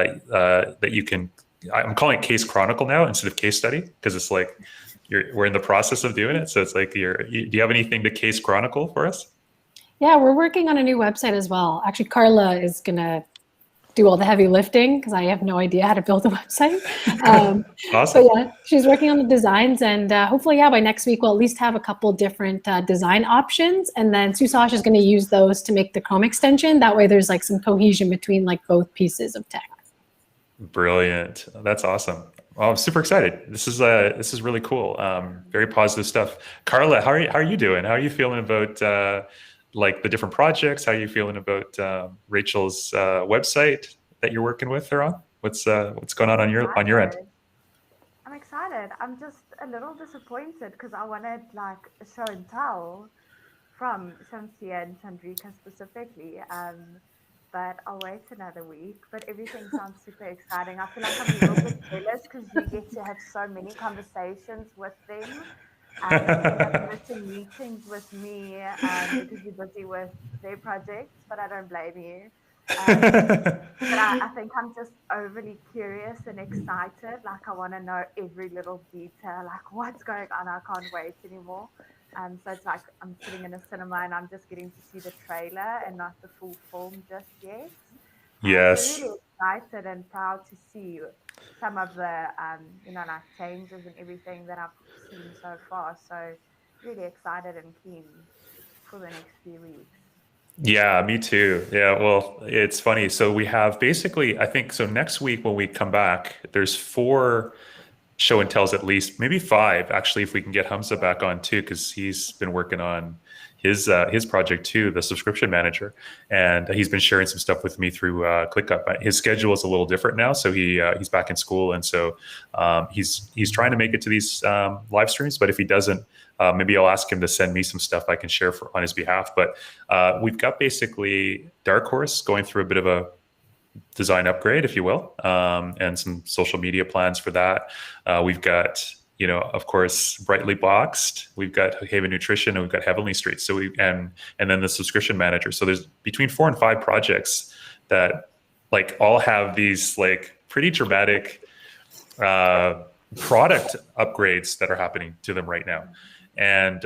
you can? I'm calling it case chronicle now instead of case study, because it's like we're in the process of doing it. So it's like, do you have anything to case chronicle for us? Yeah, we're working on a new website as well. Actually, Carla is gonna do all the heavy lifting because I have no idea how to build a website. Awesome. But yeah, she's working on the designs, and hopefully, yeah, by next week we'll at least have a couple different design options, and then Susash is going to use those to make the Chrome extension. That way, there's like some cohesion between like both pieces of tech. Brilliant. That's awesome. Well, I'm super excited. This is really cool. Very positive stuff. Carla, how are you doing? How are you feeling about like the different projects? How are you feeling about Rachel's website that you're working with her on? What's going on your end? I'm excited. I'm just a little disappointed because I wanted like a show and tell from Shamsia and Chandrika specifically. But I'll wait another week. But everything sounds super exciting. I feel like I'm a little bit jealous because you get to have so many conversations with them. And you're missing meetings with me because you're busy with their projects, but I don't blame you. But I think I'm just overly curious and excited. Like I want to know every little detail, like what's going on. I can't wait anymore. So it's like I'm sitting in a cinema and I'm just getting to see the trailer and not the full film just yet. Yes. I'm really excited and proud to see some of the like changes and everything that I've seen so far. So really excited and keen for the next few weeks. Yeah, me too. Yeah, well, it's funny. So we have basically, I think, so next week when we come back, there's 4 show and tells, at least maybe 5 actually, if we can get Hamza back on too, because he's been working on his project too, the subscription manager, and he's been sharing some stuff with me through ClickUp. His schedule is a little different now, so he's back in school, and so he's trying to make it to these live streams. But if he doesn't, maybe I'll ask him to send me some stuff I can share on his behalf. But we've got basically Darkhorse going through a bit of a design upgrade, if you will, and some social media plans for that. We've got, of course, Brightly Boxed. We've got Haven Nutrition, and we've got Heavenly Street. So and then the subscription manager. So there's between 4 and 5 projects that like all have these like pretty dramatic product upgrades that are happening to them right now. And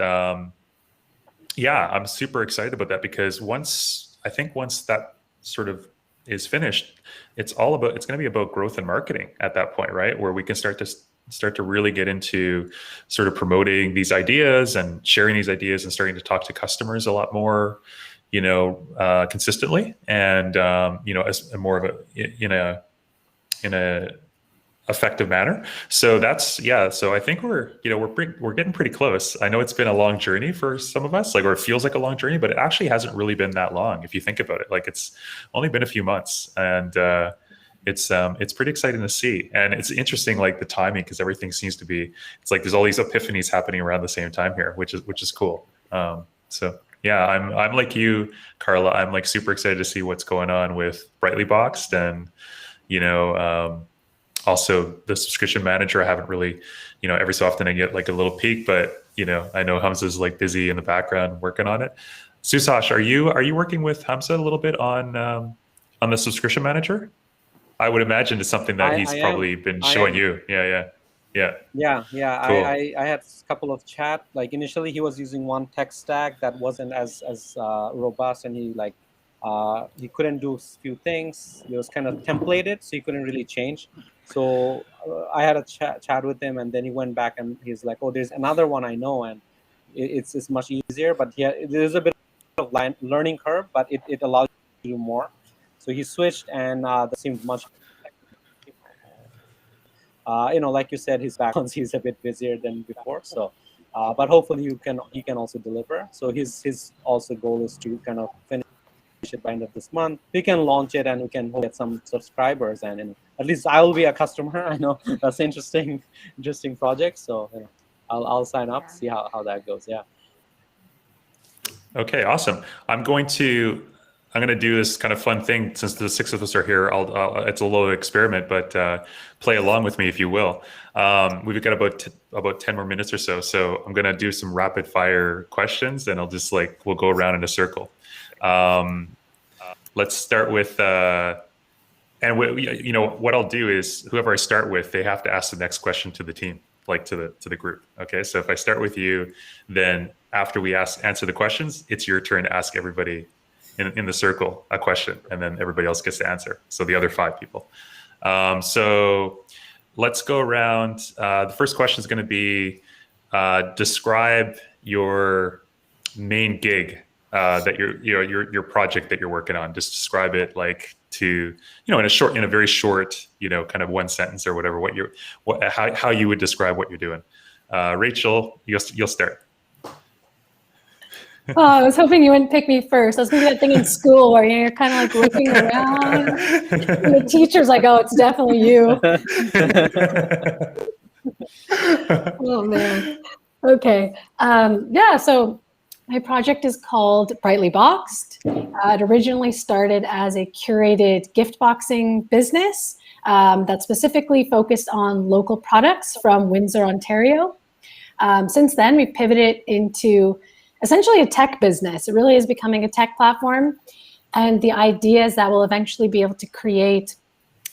yeah, I'm super excited about that because once that sort of is finished, it's going to be about growth and marketing at that point, right? Where we can start to really get into sort of promoting these ideas and sharing these ideas and starting to talk to customers a lot more, consistently, and as more of in a effective manner. So so I think we're getting pretty close. I know it's been a long journey for some of us, or it feels like a long journey, but it actually hasn't really been that long if you think about it. Like it's only been a few months, and it's pretty exciting to see. And it's interesting, like the timing, because everything seems to be, it's like there's all these epiphanies happening around the same time here, which is cool. So yeah, I'm like you, Carla. I'm like super excited to see what's going on with Brightly Boxed, and also the subscription manager. I haven't really, every so often I get like a little peek, but I know Hamza's like busy in the background working on it. Susash, are you working with Hamza a little bit on the subscription manager? I would imagine it's something that he's probably been showing you. Yeah. Cool. I had a couple of chat. Like initially he was using one tech stack that wasn't as robust, and he couldn't do a few things. It was kind of templated, so he couldn't really change. So I had a chat with him, and then he went back and he's like, oh, there's another one I know, and it's much easier, but yeah, there's a bit of learning curve, but it allows you to do more. So he switched, and that seemed much. Like you said, his background he's a bit busier than before. So, but hopefully he can also deliver. So his also goal is to kind of finish it by end of this month. We can launch it, and we can get some subscribers, and at least I will be a customer. I know that's interesting project. So I'll sign up, see how that goes. Yeah. Okay, awesome. I'm going to do this kind of fun thing since the 6 of us are here. It's a little experiment, but play along with me if you will. We've got about 10 more minutes or so. So I'm going to do some rapid fire questions, and we'll go around in a circle. Let's start with, and what I'll do is whoever I start with, they have to ask the next question to the team, like to the group. Okay, so if I start with you, then after we answer the questions, it's your turn to ask everybody in the circle a question, and then everybody else gets to answer. So the other 5 people. So let's go around. The first question is going to be, describe your main gig that your project that you're working on. Just describe it in a very short, kind of one sentence or whatever. How you would describe what you're doing. Rachel, you'll start. Oh, I was hoping you wouldn't pick me first. I was going to do that thing in school where you're kind of like looking around. And the teacher's like, oh, it's definitely you. Oh, man. Okay. So my project is called Brightly Boxed. It originally started as a curated gift boxing business that specifically focused on local products from Windsor, Ontario. Since then, we've pivoted into essentially a tech business. It really is becoming a tech platform. And the idea is that we'll eventually be able to create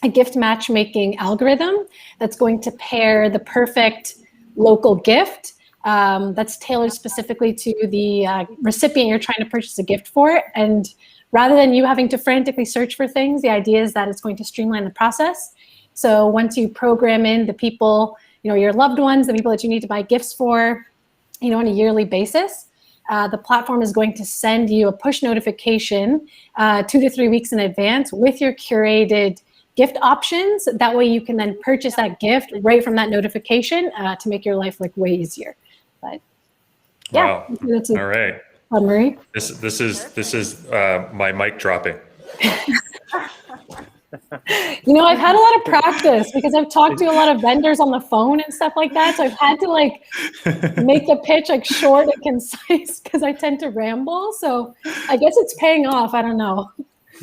a gift matchmaking algorithm that's going to pair the perfect local gift that's tailored specifically to the recipient you're trying to purchase a gift for. And rather than you having to frantically search for things, the idea is that it's going to streamline the process. So once you program in the people, your loved ones, the people that you need to buy gifts for, on a yearly basis, the platform is going to send you a push notification 2 to 3 weeks in advance with your curated gift options. That way you can then purchase that gift right from that notification to make your life way easier. But yeah, wow. That's all right. Summary. This is my mic dropping. I've had a lot of practice because I've talked to a lot of vendors on the phone and stuff like that. So I've had to make the pitch short and concise because I tend to ramble. So I guess it's paying off. I don't know.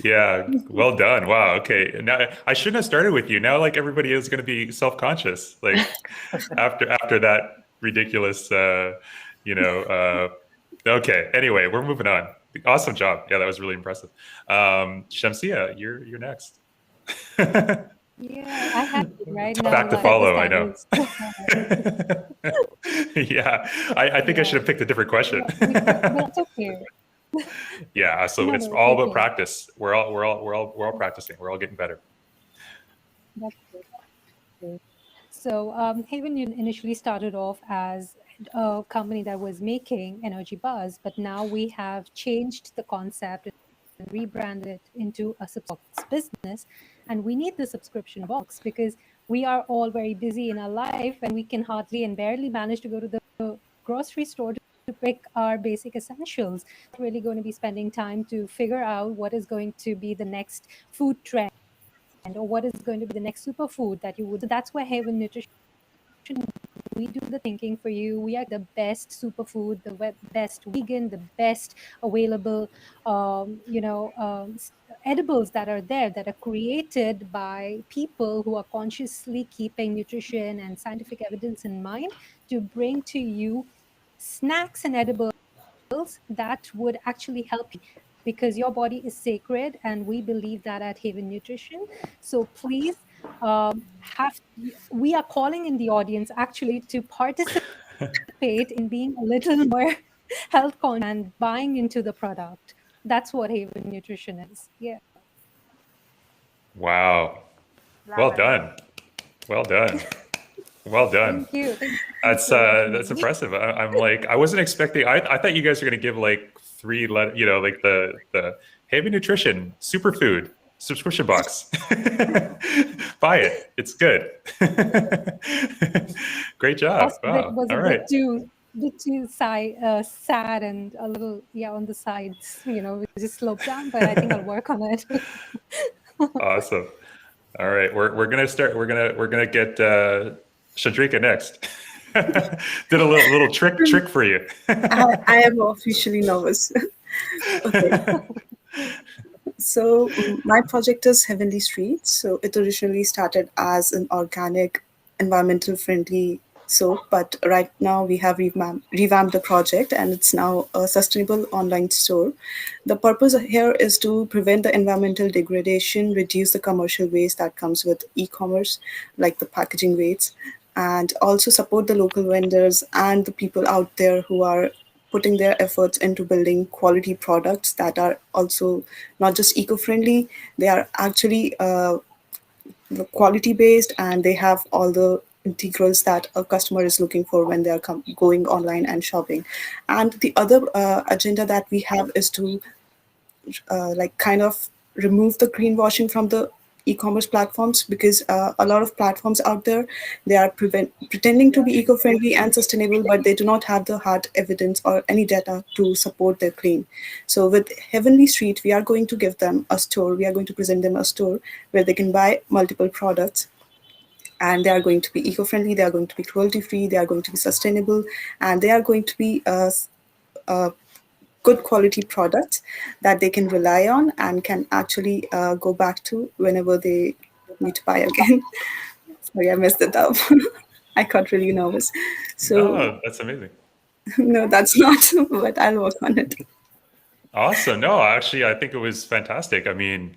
Yeah, well done. Wow. Okay. Now I shouldn't have started with you. Now everybody is going to be self-conscious. After that ridiculous, okay. Anyway, we're moving on. Awesome job. Yeah, that was really impressive. Shamsia, you're next. Yeah, I have it right now. Back to follow, I know. Yeah, I think I should have picked a different question. That's okay. Yeah, so it's all about practice. We're all practicing. We're all getting better. That's good. So Haven initially started off as a company that was making energy bars, but now we have changed the concept and rebranded it into a subscription business. And we need the subscription box because we are all very busy in our life and we can hardly and barely manage to go to the grocery store to pick our basic essentials. We're really going to be spending time to figure out what is going to be the next food trend or what is going to be the next superfood that you would. So that's where Haven Nutrition, we do the thinking for you. We are the best superfood, the best vegan, the best available, edibles that are there that are created by people who are consciously keeping nutrition and scientific evidence in mind to bring to you snacks and edibles that would actually help you because your body is sacred and we believe that at Haven Nutrition. So please we are calling in the audience actually to participate in being a little more health conscious and buying into the product. That's what Haven Nutrition is. Yeah. Wow. Well done. Well done. Well done. Thank you. Thank you. That's impressive. I'm like, I wasn't expecting. I thought you guys were going to give like like the Haven Nutrition superfood subscription box. Buy it. It's good. Great job. Also, that Wow. was a All right. bit too sad and a little on the sides. We just sloped down, but I think I'll work on it. Awesome. All right. We're gonna start. We're gonna get Chandrika next. Did a little trick for you. I am officially nervous. Okay. So my project is Heavenly Streets. So it originally started as an organic, environmental friendly soap, but right now we have revamped the project and it's now a sustainable online store. The purpose here is to prevent the environmental degradation, reduce the commercial waste that comes with e-commerce, like the packaging waste, and also support the local vendors and the people out there who are putting their efforts into building quality products that are also not just eco-friendly, they are actually quality based and they have all the integrals that a customer is looking for when they are going online and shopping. And the other agenda that we have is to kind of remove the greenwashing from the e-commerce platforms, because a lot of platforms out there, they are pretending to be eco-friendly and sustainable, but they do not have the hard evidence or any data to support their claim. So with Heavenly Street, we are going to give them a store. We are going to present them a store where they can buy multiple products, and they are going to be eco-friendly, they are going to be cruelty-free, they are going to be sustainable, and they are going to be good quality products that they can rely on and can actually go back to whenever they need to buy again. Sorry, I messed it up. I got really nervous. So Oh, that's amazing. no, that's not, but I'll work on it. Awesome. No, actually, I think it was fantastic. I mean,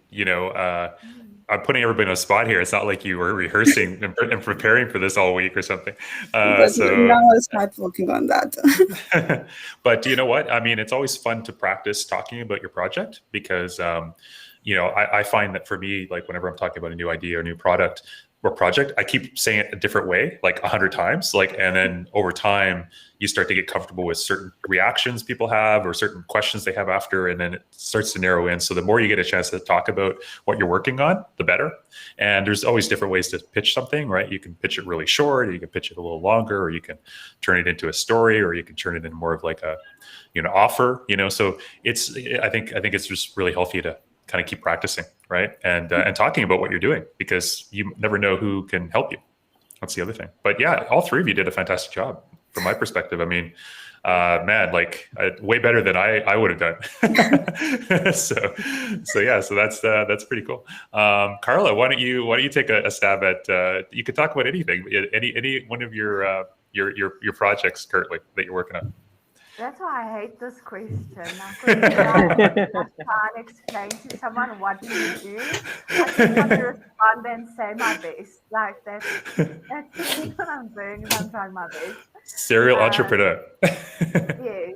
I'm putting everybody on a spot here. It's not like you were rehearsing and preparing for this all week or something. But now I'll start working on that. But you know what? I mean, it's always fun to practice talking about your project because, I find that for me, like whenever I'm talking about a new idea or new product or project, I keep saying it a different way, like 100 times, and then over time you start to get comfortable with certain reactions people have or certain questions they have after, and then it starts to narrow in. So the more you get a chance to talk about what you're working on, the better. And there's always different ways to pitch something, right? You can pitch it really short, or you can pitch it a little longer, or you can turn it into a story, or you can turn it into more of like a, offer, So I think it's just really healthy to kind of keep practicing, right? And talking about what you're doing, because you never know who can help you. That's the other thing. But yeah, all three of you did a fantastic job from my perspective. I mean, man, way better than I would have done. so that's pretty cool. Carla, why don't you take a stab at? You could talk about anything, any one of your projects currently that you're working on. That's why I hate this question. When you try and explain to someone what do you do, I just want to respond and say my best. Like that's what I'm doing. Is I'm trying my best. Serial entrepreneur. Yes,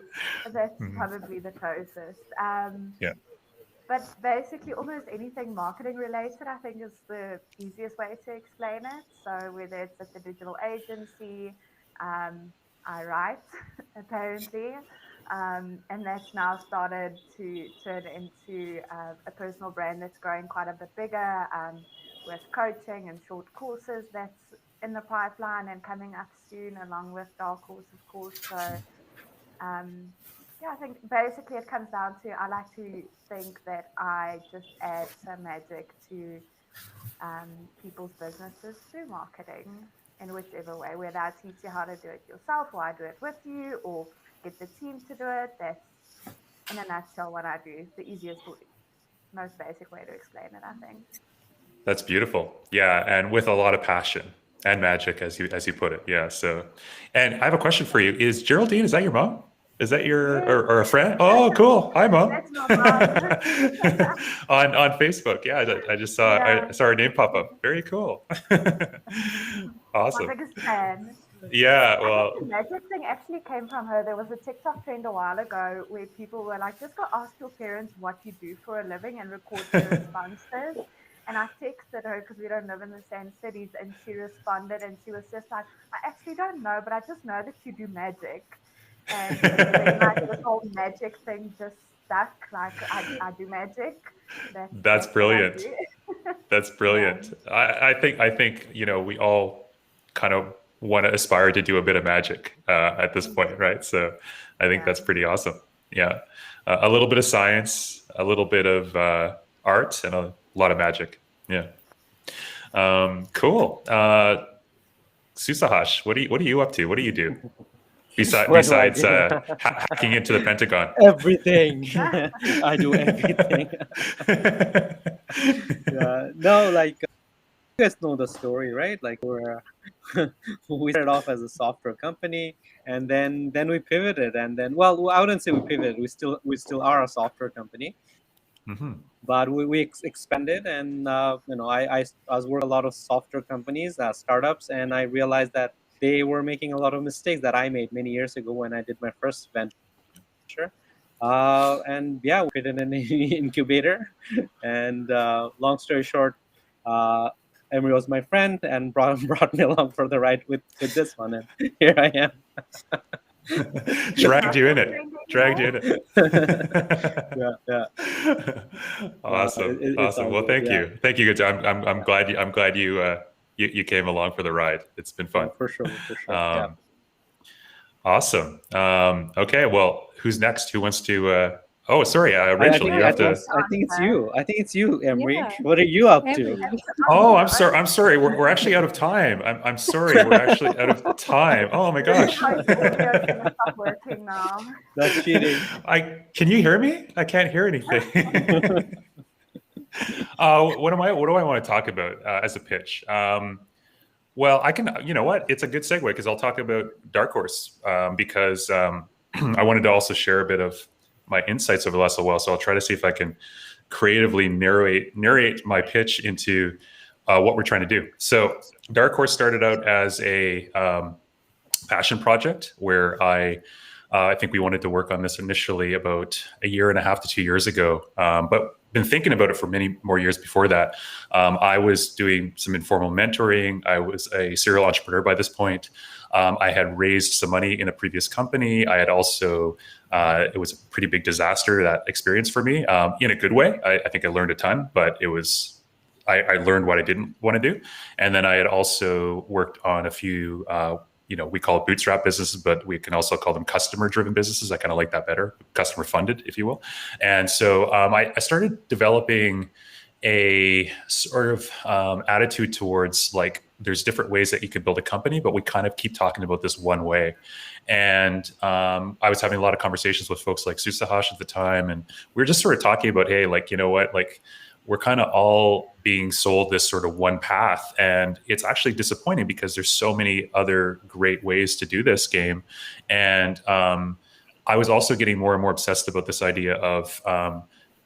that's probably the closest. Yeah. But basically, almost anything marketing related, I think, is the easiest way to explain it. So whether it's at the digital agency, I write, apparently, and that's now started to turn into a personal brand that's growing quite a bit bigger, with coaching and short courses that's in the pipeline and coming up soon, along with Darkhorse, of course. So, I think basically it comes down to, I like to think that I just add some magic to people's businesses through marketing in whichever way, whether I teach you how to do it yourself or I do it with you or get the team to do it. That's in a nutshell what I do. The easiest, most basic way to explain it, I think. That's beautiful. Yeah, and with a lot of passion and magic, as you put it. Yeah. So, and I have a question for you. Is Geraldine? Is that your mom? Is that your or a friend? Oh, cool. Hi, mom. That's my mom. on Facebook. Yeah, I just saw I saw her name pop up. Very cool. Awesome. My biggest fan. Yeah, well, the magic thing actually came from her. There was a TikTok trend a while ago where people were like, just go ask your parents what you do for a living and record their responses. And I texted her because we don't live in the same cities, and she responded, and she was just like, I actually don't know, but I just know that you do magic. And then like this whole magic thing just stuck. Like I do magic. That's what I brilliant. do. That's brilliant. I think we all kind of want to aspire to do a bit of magic at this point, right? So I think that's pretty awesome. Yeah, a little bit of science, a little bit of art, and a lot of magic. Yeah, cool. Susahash, what are you up to? What do you do besides hacking into the Pentagon? Everything. I do everything. No, like you guys know the story, right? Like we started off as a software company, and then we pivoted, and then I wouldn't say we pivoted. We still are a software company, but we expanded, and I was working a lot of software companies, startups, and I realized that they were making a lot of mistakes that I made many years ago when I did my first venture. And yeah, we created an incubator, and long story short, Emery was my friend and brought me along for the ride with this one, and here I am. Dragged you in it. Yeah. Awesome. It's Awesome. Well, good, thank you. I'm glad you came along for the ride. It's been fun. For sure. Yeah. Awesome. Okay. Well, who's next? Who wants to? Oh, sorry, Rachel. I think it's you, Emery. Yeah. What are you up to? Emery. Oh, I'm sorry. We're actually out of time. I'm sorry. We're actually out of time. Oh my gosh. Stop working now. That's cheating. Can you hear me? I can't hear anything. What do I want to talk about as a pitch? Well, I can. You know what? It's a good segue because I'll talk about Darkhorse because I wanted to also share a bit of my insights over the last little while. So I'll try to see if I can creatively narrate my pitch into what we're trying to do. So Darkhorse started out as a passion project where I think we wanted to work on this initially about 1.5 to 2 years ago, but been thinking about it for many more years before that. I was doing some informal mentoring. I was a serial entrepreneur by this point. I had raised some money in a previous company. I had also, it was a pretty big disaster, that experience for me, in a good way. I think I learned a ton, but I learned what I didn't want to do. And then I had also worked on a few, we call it bootstrap businesses, but we can also call them customer-driven businesses. I kind of like that better, customer-funded, if you will. And so I started developing a sort of attitude towards like, there's different ways that you could build a company, but we kind of keep talking about this one way. And I was having a lot of conversations with folks like Susahash at the time, and we were just sort of talking about, hey, like, you know what, like, we're kind of all being sold this sort of one path, and it's actually disappointing because there's so many other great ways to do this game. And I was also getting more and more obsessed about this idea of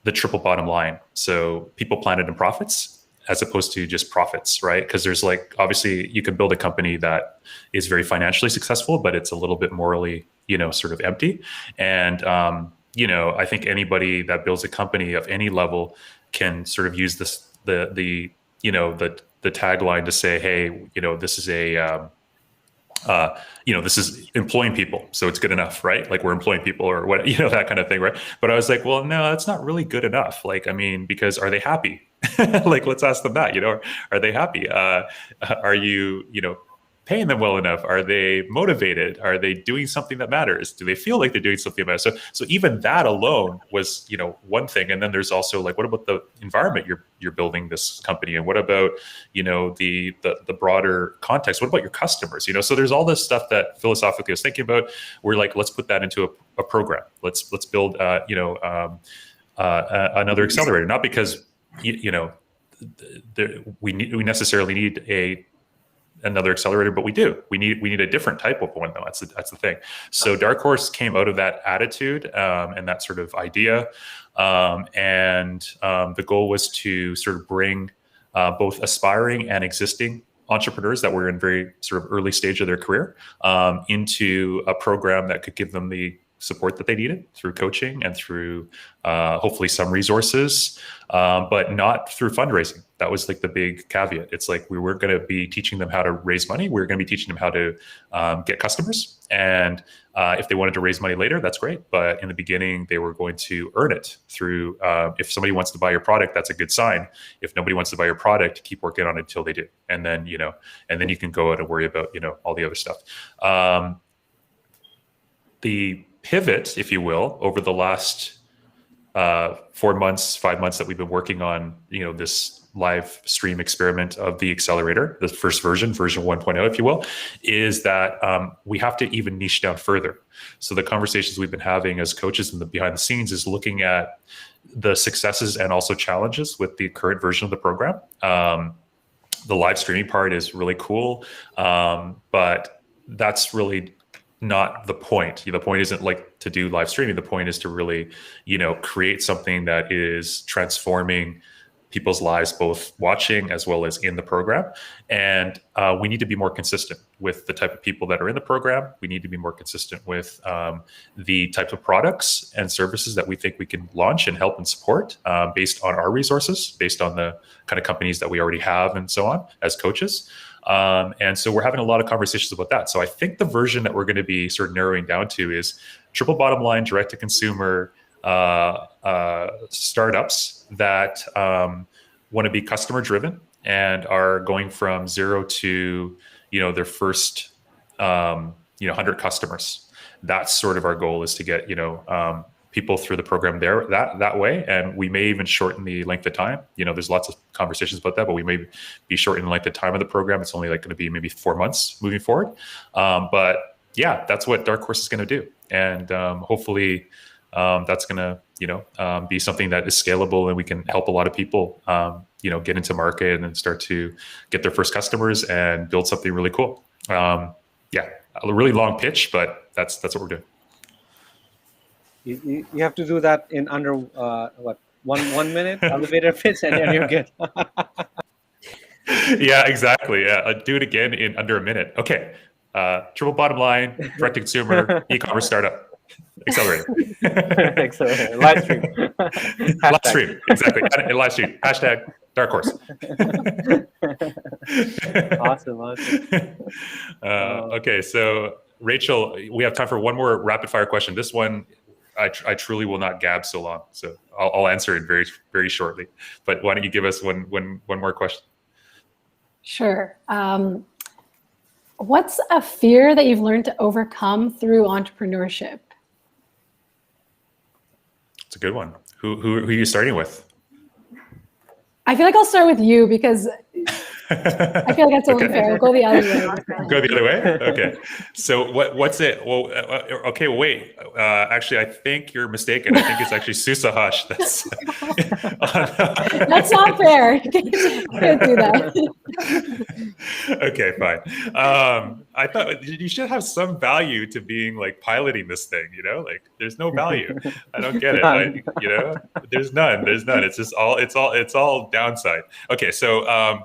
the triple bottom line. So people, planet, and profits, as opposed to just profits, right? Because there's like, obviously you can build a company that is very financially successful, but it's a little bit morally, sort of empty. And, I think anybody that builds a company of any level can sort of use this, the tagline to say, hey, this is this is employing people, so it's good enough, right? Like, we're employing people, or what, that kind of thing, right? But I was like, well, no, that's not really good enough. Like, I mean, because are they happy? Like, let's ask them that, are they happy? Are you, paying them well enough? Are they motivated? Are they doing something that matters? Do they feel like they're doing something that matters? So even that alone was, one thing. And then there's also like, what about the environment you're building this company in? What about, the broader context? What about your customers? So there's all this stuff that philosophically I was thinking about. We're like, let's put that into a program. Let's build, another accelerator. Not because, we necessarily need another accelerator, but we do. We need a different type of one, though. That's the thing. So Darkhorse came out of that attitude and that sort of idea, and the goal was to sort of bring both aspiring and existing entrepreneurs that were in very sort of early stage of their career into a program that could give them the support that they needed through coaching and through hopefully some resources, but not through fundraising. That was like the big caveat. It's like we weren't going to be teaching them how to raise money. We were going to be teaching them how to get customers. And if they wanted to raise money later, that's great. But in the beginning, they were going to earn it through, if somebody wants to buy your product, that's a good sign. If nobody wants to buy your product, keep working on it until they do. And then, and then you can go out and worry about, all the other stuff. The pivot, if you will, over the last 4 months, 5 months that we've been working on, this live stream experiment of the Accelerator, the first version 1.0, if you will, is that we have to even niche down further. So the conversations we've been having as coaches in the behind the scenes is looking at the successes and also challenges with the current version of the program. The live streaming part is really cool, but that's really not the point. The point isn't like to do live streaming. The point is to really, create something that is transforming people's lives, both watching as well as in the program. And we need to be more consistent with the type of people that are in the program. We need to be more consistent with the type of products and services that we think we can launch and help and support based on our resources, based on the kind of companies that we already have and so on as coaches. And so we're having a lot of conversations about that. So I think the version that we're going to be sort of narrowing down to is triple bottom line, direct to consumer startups that want to be customer driven and are going from zero to, their first, 100 customers. That's sort of our goal, is to get, people through the program there that way. And we may even shorten the length of time. There's lots of conversations about that, but we may be shortening the length of time of the program. It's only like going to be maybe 4 months moving forward. But yeah, that's what Darkhorse is going to do. And hopefully that's going to, be something that is scalable, and we can help a lot of people, get into market and start to get their first customers and build something really cool. Yeah, a really long pitch, but that's what we're doing. You have to do that in under one minute elevator pitch, and then you're good. Yeah, exactly. Yeah, I'll do it again in under a minute. Okay, triple bottom line, direct to consumer, e-commerce startup, Accelerator. Accelerator. Live stream. Live stream, exactly. And live stream. Hashtag Darkhorse. Awesome. Okay, so Rachel, we have time for one more rapid fire question. This one, I truly will not gab so long, so I'll answer it very, very shortly. But why don't you give us one more question? Sure. What's a fear that you've learned to overcome through entrepreneurship? It's a good one. Who are you starting with? I feel like I'll start with you, because I feel like that's only fair. We'll go the other way. Go the other way? Okay. So what's it? Well, okay, wait. Actually, I think you're mistaken. I think it's actually Susahash. That's not fair. You can't do that. Okay, fine. I thought you should have some value to being like piloting this thing, like there's no value. I don't get it. There's none. It's just it's all downside. Okay. So,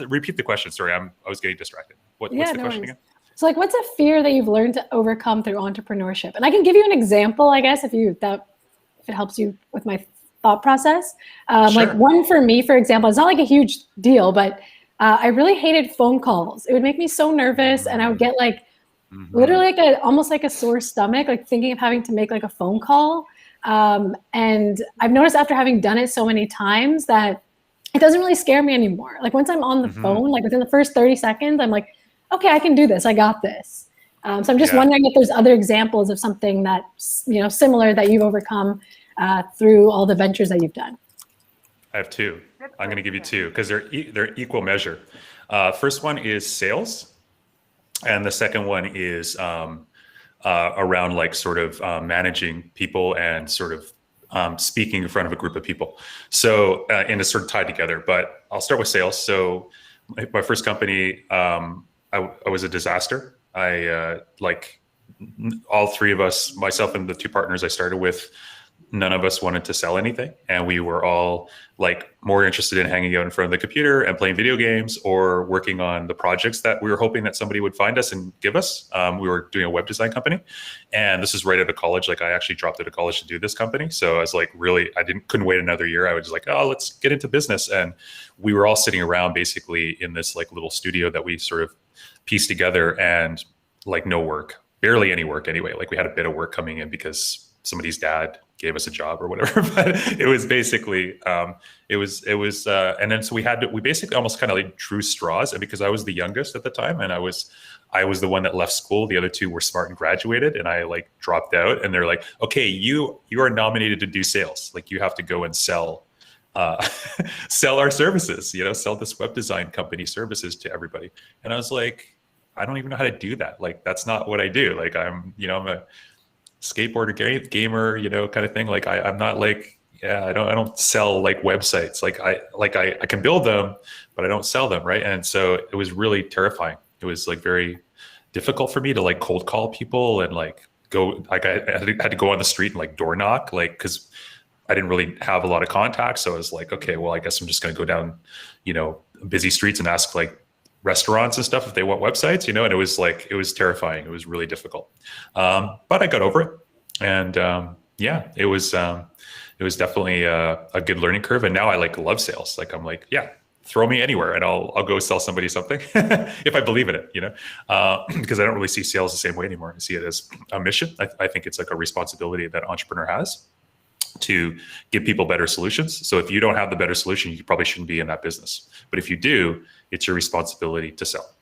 repeat the question. Sorry, I was getting distracted. What's the question again? So, what's a fear that you've learned to overcome through entrepreneurship? And I can give you an example, I guess, if it helps you with my thought process. Sure. Like one for me, for example, it's not like a huge deal, but I really hated phone calls. It would make me so nervous, and I would get literally almost like a sore stomach, like thinking of having to make like a phone call. And I've noticed after having done it so many times that it doesn't really scare me anymore. Like once I'm on the phone, like within the first 30 seconds, I'm like, okay, I can do this. I got this. So I'm just wondering if there's other examples of something that's, similar that you've overcome through all the ventures that you've done. I have two. I'm going to give you two because they're equal measure. First one is sales. And the second one is around like sort of managing people and sort of speaking in front of a group of people. So, and it's sort of tied together, but I'll start with sales. So my first company, I was a disaster. I like all three of us, myself and the two partners I started with, none of us wanted to sell anything, and we were all like more interested in hanging out in front of the computer and playing video games or working on the projects that we were hoping that somebody would find us and give us. We were doing a web design company, and this is right out of college. Like I actually dropped out of college to do this company, so I was like, really, couldn't wait another year. I was like, oh, let's get into business, and we were all sitting around basically in this like little studio that we sort of pieced together, and like no work, barely any work anyway. Like we had a bit of work coming in because somebody's dad gave us a job or whatever, but it was basically, and then so we basically almost kind of like drew straws. And because I was the youngest at the time, and I was the one that left school, the other two were smart and graduated, and I like dropped out, and they're like, okay, you are nominated to do sales. Like you have to go and sell sell our services, sell this web design company services to everybody. And I was like, I don't even know how to do that. Like, that's not what I do. Like I'm a skateboarder gamer, kind of thing. Like I'm not like, I don't sell like websites. Like I can build them, but I don't sell them. Right. And so it was really terrifying. It was like very difficult for me to like cold call people and like go, like I had to go on the street and like door knock, like, cause I didn't really have a lot of contacts. So I was like, okay, well, I guess I'm just going to go down, busy streets and ask like restaurants and stuff if they want websites, and it was terrifying. It was really difficult. But I got over it. And it was definitely a good learning curve. And now I like love sales. Like I'm like, yeah, throw me anywhere and I'll go sell somebody something if I believe in it, because I don't really see sales the same way anymore. I see it as a mission. I think it's like a responsibility that entrepreneur has to give people better solutions. So if you don't have the better solution, you probably shouldn't be in that business. But if you do, it's your responsibility to sell,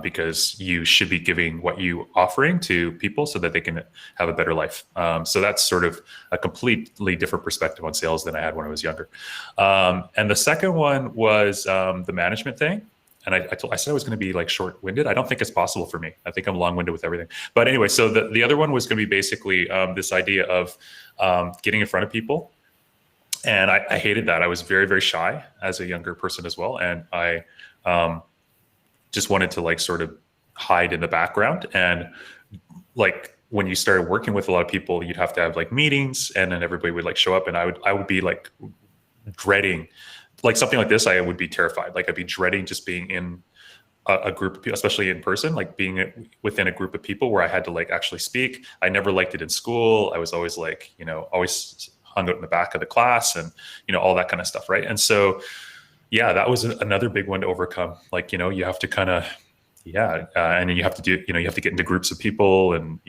because you should be giving what you offering to people so that they can have a better life. So that's sort of a completely different perspective on sales than I had when I was younger. And the second one was the management thing. And I said I was going to be like short-winded. I don't think it's possible for me. I think I'm long-winded with everything. But anyway, so the other one was going to be basically this idea of getting in front of people. And I hated that. I was very, very shy as a younger person as well. And I just wanted to like sort of hide in the background. And like when you started working with a lot of people, you'd have to have like meetings, and then everybody would like show up, and I would be like dreading, like something like this, I would be terrified. Like I'd be dreading just being in a group of people, especially in person, like being within a group of people where I had to like actually speak. I never liked it in school. I was always like, always hung out in the back of the class and, all that kind of stuff. Right. And so, yeah, that was another big one to overcome. Like, you have to kind of, and then you have to do, you have to get into groups of people and,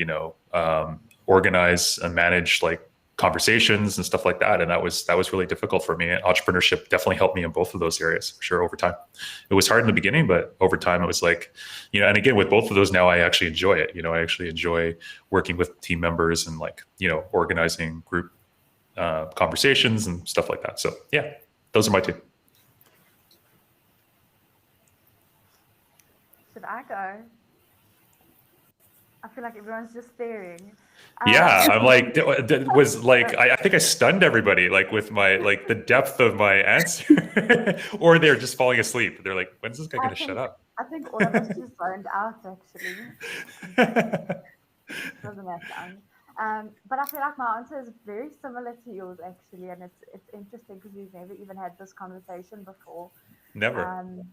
organize and manage like conversations and stuff like that. And that was really difficult for me. And entrepreneurship definitely helped me in both of those areas, for sure, over time. It was hard in the beginning, but over time it was like, and again, with both of those now, I actually enjoy it. I actually enjoy working with team members and like, organizing group conversations and stuff like that. So yeah, those are my two. Should I go? I feel like everyone's just staring. Yeah, I'm like, was like, I think I stunned everybody, like with my, like the depth of my answer, or they're just falling asleep. They're like, when's this guy going to shut up? I think all of us just zoned out, actually. Doesn't that sound? But I feel like my answer is very similar to yours, actually. And it's interesting because we've never even had this conversation before. Never.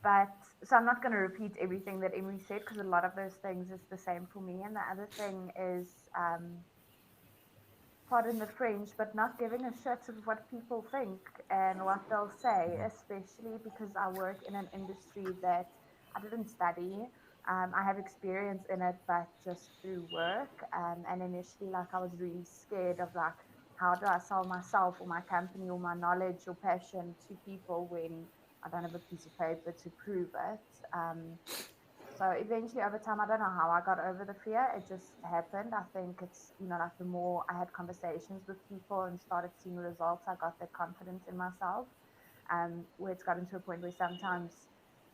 But so I'm not going to repeat everything that Emily said, because a lot of those things is the same for me. And the other thing is, pardon the French, but not giving a shit of what people think and what they'll say, especially because I work in an industry that I didn't study. I have experience in it, but just through work. And initially, like, I was really scared of like, how do I sell myself or my company or my knowledge or passion to people when I don't have a piece of paper to prove it. So eventually over time, I don't know how I got over the fear. It just happened. I think it's, like the more I had conversations with people and started seeing results, I got that confidence in myself. Where it's gotten to a point where sometimes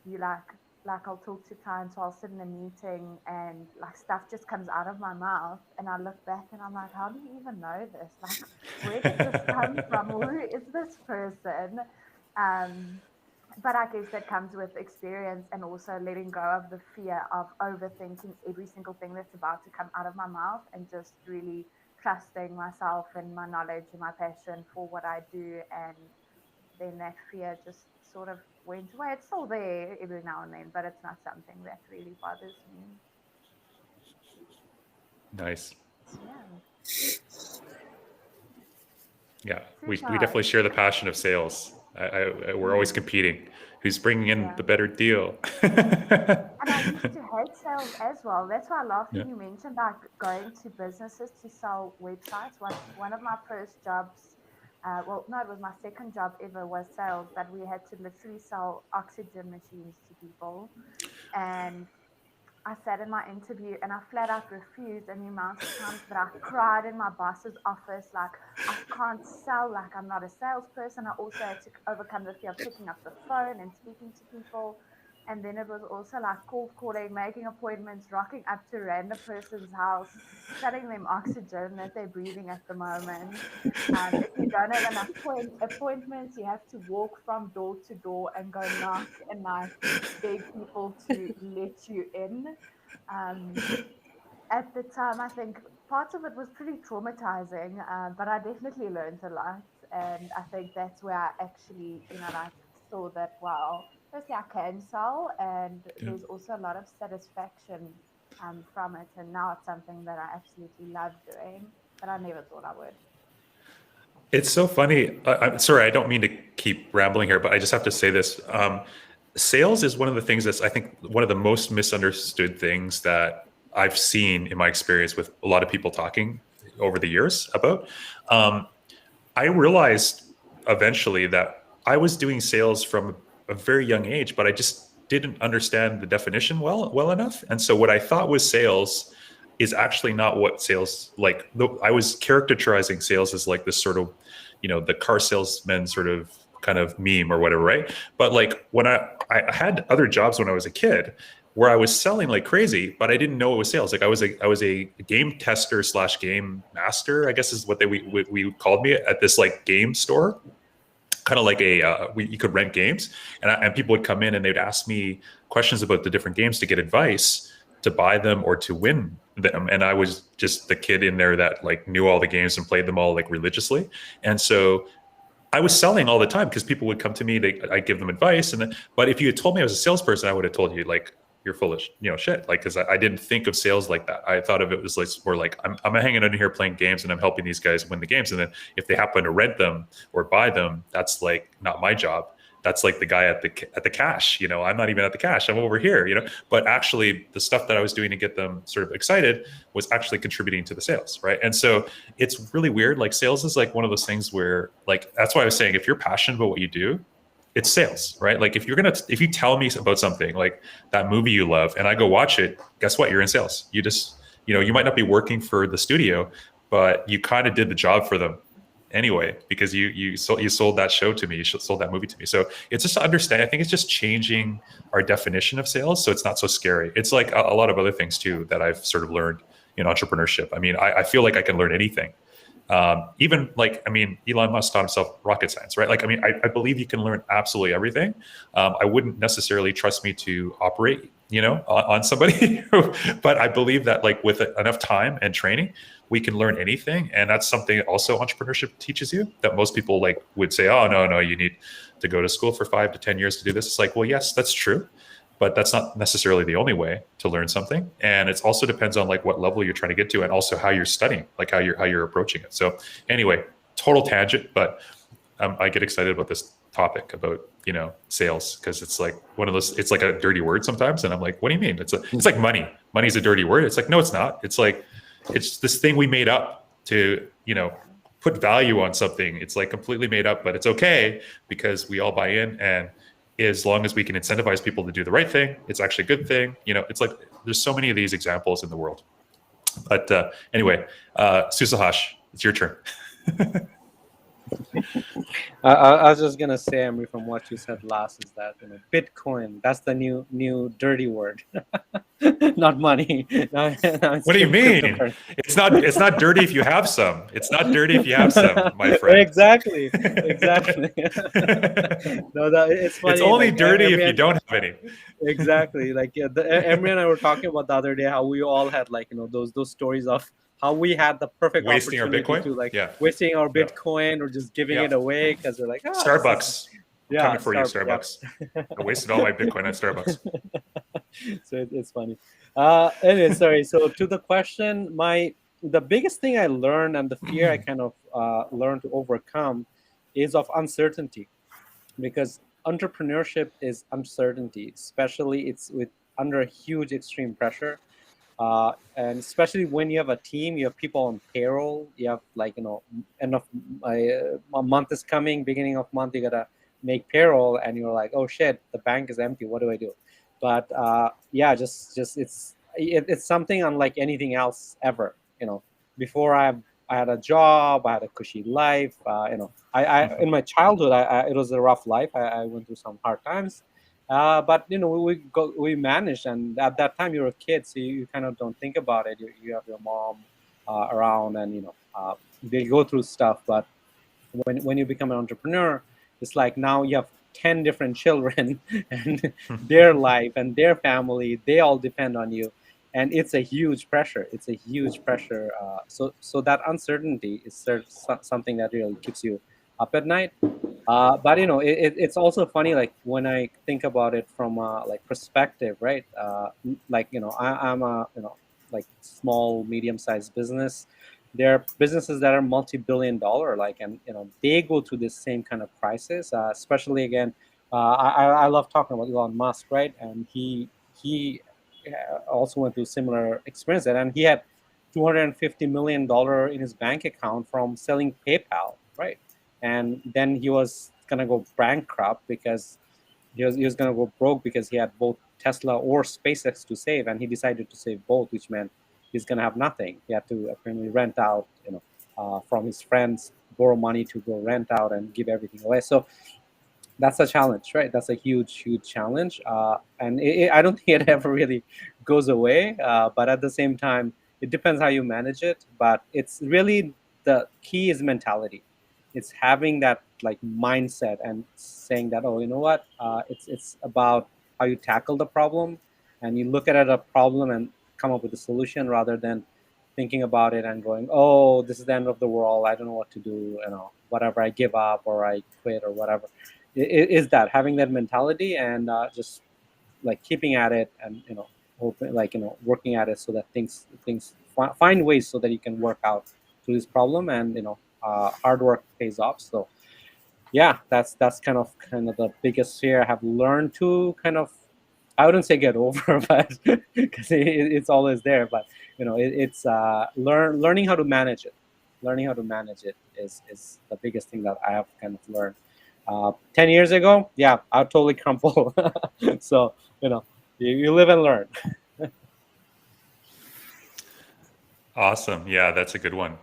you like I'll talk to clients, or I'll sit in a meeting and like stuff just comes out of my mouth, and I look back and I'm like, how do you even know this? Like, where did this come from? Or who is this person? But I guess that comes with experience, and also letting go of the fear of overthinking every single thing that's about to come out of my mouth, and just really trusting myself and my knowledge and my passion for what I do, and then that fear just sort of went away. It's still there every now and then, but it's not something that really bothers me. Nice. Yeah. Yeah, we definitely share the passion of sales. We're always competing. Who's bringing in the better deal? And I used to hate sales as well. That's why I laughed when Yeah. you mentioned like going to businesses to sell websites. One of my first jobs, well, no, it was my second job ever, was sales, but we had to literally sell oxygen machines to people. And I sat in my interview and I flat out refused, and the amount of times that I cried in my boss's office, like, I can't sell, like, I'm not a salesperson. I also had to overcome the fear of picking up the phone and speaking to people. And then it was also like cold calling, making appointments, rocking up to a random person's house, selling them oxygen that they're breathing at the moment. If you don't have enough appointments, you have to walk from door to door and go knock and like beg people to let you in. At the time, I think part of it was pretty traumatizing, but I definitely learned a lot. And I think that's where I actually, like saw that, wow, firstly, I can sell, and there's also a lot of satisfaction from it. And now it's something that I absolutely love doing, but I never thought I would. It's so funny. I'm sorry, I don't mean to keep rambling here, but I just have to say this. Sales is one of the things that's, I think, one of the most misunderstood things that I've seen in my experience with a lot of people talking over the years about. I realized eventually that I was doing sales from a very young age, but I just didn't understand the definition well enough. And so what I thought was sales is actually not what sales, like, I was characterizing sales as like this sort of, the car salesman sort of kind of meme or whatever, right? But like when I had other jobs when I was a kid where I was selling like crazy, but I didn't know it was sales. Like I was a game tester / game master, I guess is what we called me at this like game store, kind of like you could rent games, and people would come in and they'd ask me questions about the different games to get advice to buy them or to win them. And I was just the kid in there that like knew all the games and played them all like religiously. And so I was selling all the time because people would come to me, I'd give them advice. But if you had told me I was a salesperson, I would have told you like, you're full of shit. Like, cause I didn't think of sales like that. I thought of it was like more like I'm hanging out here playing games and I'm helping these guys win the games. And then if they happen to rent them or buy them, that's like not my job. That's like the guy at the cash, I'm not even at the cash. I'm over here, but actually the stuff that I was doing to get them sort of excited was actually contributing to the sales. Right. And so it's really weird. Like sales is like one of those things where like, that's why I was saying, if you're passionate about what you do, it's sales, right? Like if you tell me about something like that movie you love and I go watch it, guess what? You're in sales. You just, you might not be working for the studio, but you kind of did the job for them anyway, because you sold that show to me, you sold that movie to me. So it's just to understand, I think it's just changing our definition of sales. So it's not so scary. It's like a lot of other things too, that I've sort of learned in entrepreneurship. I mean, I feel like I can learn anything. Even like, Elon Musk taught himself rocket science, right? Like, I believe you can learn absolutely everything. I wouldn't necessarily trust me to operate, on somebody, but I believe that like with enough time and training, we can learn anything. And that's something also entrepreneurship teaches you, that most people like would say, oh, no, you need to go to school for 5 to 10 years to do this. It's like, well, yes, that's true, but that's not necessarily the only way to learn something. And it also depends on like what level you're trying to get to and also how you're studying, like how you're approaching it. So anyway, total tangent, but I get excited about this topic about, sales, because it's like one of those, it's like a dirty word sometimes. And I'm like, what do you mean? It's like money. Money's a dirty word. It's like, no, it's not. It's like, it's this thing we made up to, put value on something. It's like completely made up, but it's okay because we all buy in. And as long as we can incentivize people to do the right thing, it's actually a good thing. It's like, there's so many of these examples in the world. But anyway, Susahash, it's your turn. I was just gonna say, Emery, from what you said last, is that Bitcoin, that's the new dirty word, not money. Now what do you mean? It's not dirty if you have some. It's not dirty if you have some, my friend. Exactly. No, it's funny. It's only like, dirty if you don't have any. Exactly. Like Emery and I were talking about the other day how we all had like those stories of how we had the perfect Wasting our opportunity Bitcoin? to like Yeah. wasting our Bitcoin or just giving Yeah. it away because we're like, Starbucks. Yeah, Coming for you, Starbucks. Starbucks. I wasted all my Bitcoin at Starbucks. So it's funny. Anyway, sorry. So to the question, the biggest thing I learned and the fear I kind of learned to overcome is of uncertainty, because entrepreneurship is uncertainty, especially it's with under huge extreme pressure. And especially when you have a team, you have people on payroll, you have like, end of a month is coming, beginning of month, you gotta make payroll, and you're like, oh shit, the bank is empty, what do I do? But yeah, just it's something unlike anything else ever. Before I had a job, I had a cushy life. I in my childhood, it was a rough life. I went through some hard times. But we managed, and at that time you're a kid, so you kind of don't think about it. You have your mom around, and they go through stuff. But when you become an entrepreneur, it's like now you have 10 different children and their life and their family, they all depend on you, and it's a huge pressure. So that uncertainty is something that really keeps you up at night. But it's also funny, like when I think about it from a like perspective, right? Like I'm a like small medium-sized business. There are businesses that are multi-billion-dollar, like, and they go through this same kind of crisis. Especially again, I love talking about Elon Musk, right? And he also went through similar experience, and he had $250 million in his bank account from selling PayPal, right? And then he was gonna go bankrupt because he was gonna go broke because he had both Tesla or SpaceX to save, and he decided to save both, which meant he's gonna have nothing. He had to apparently rent out, from his friends, borrow money to go rent out and give everything away. So that's a challenge, right? That's a huge challenge, and I don't think it ever really goes away. But at the same time, it depends how you manage it. But it's really, the key is mentality. It's having that like mindset and saying that, oh, you know what? It's about how you tackle the problem, and you look at it a problem and come up with a solution, rather than thinking about it and going, oh, this is the end of the world, I don't know what to do, whatever, I give up or I quit or whatever. Is that having that mentality, and just like keeping at it, and working at it, so that things find ways so that you can work out through this problem, and hard work pays off. So yeah, that's kind of the biggest fear I have learned to kind of, I wouldn't say get over, but because it's always there. But it's learning how to manage it. Learning how to manage it is the biggest thing that I have kind of learned. 10 years ago, yeah, I'd totally crumple. So you live and learn. Awesome. Yeah, that's a good one.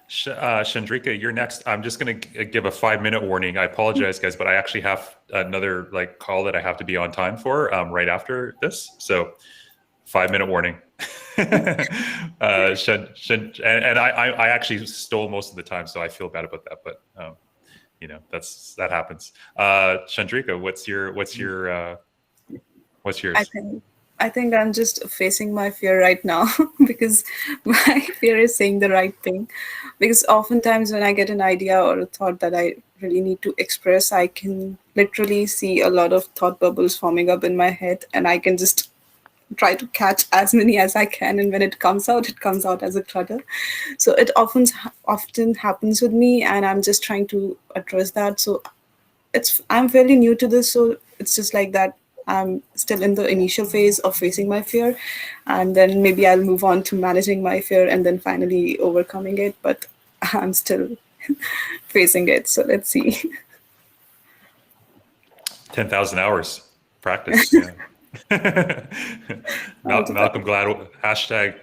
Chandrika, you're next. I'm just going to give a 5-minute warning. I apologize, guys, but I actually have another call that I have to be on time for right after this. So 5-minute warning. And I actually stole most of the time, so I feel bad about that. But that happens. Chandrika, what's yours? I think I'm just facing my fear right now because my fear is saying the right thing. Because oftentimes when I get an idea or a thought that I really need to express, I can literally see a lot of thought bubbles forming up in my head, and I can just try to catch as many as I can. And when it comes out as a clutter. So it often happens with me, and I'm just trying to address that. So I'm fairly new to this, so it's just like that. I'm still in the initial phase of facing my fear, and then maybe I'll move on to managing my fear and then finally overcoming it. But I'm still facing it, so let's see. 10,000 hours practice. Yeah. Malcolm Gladwell,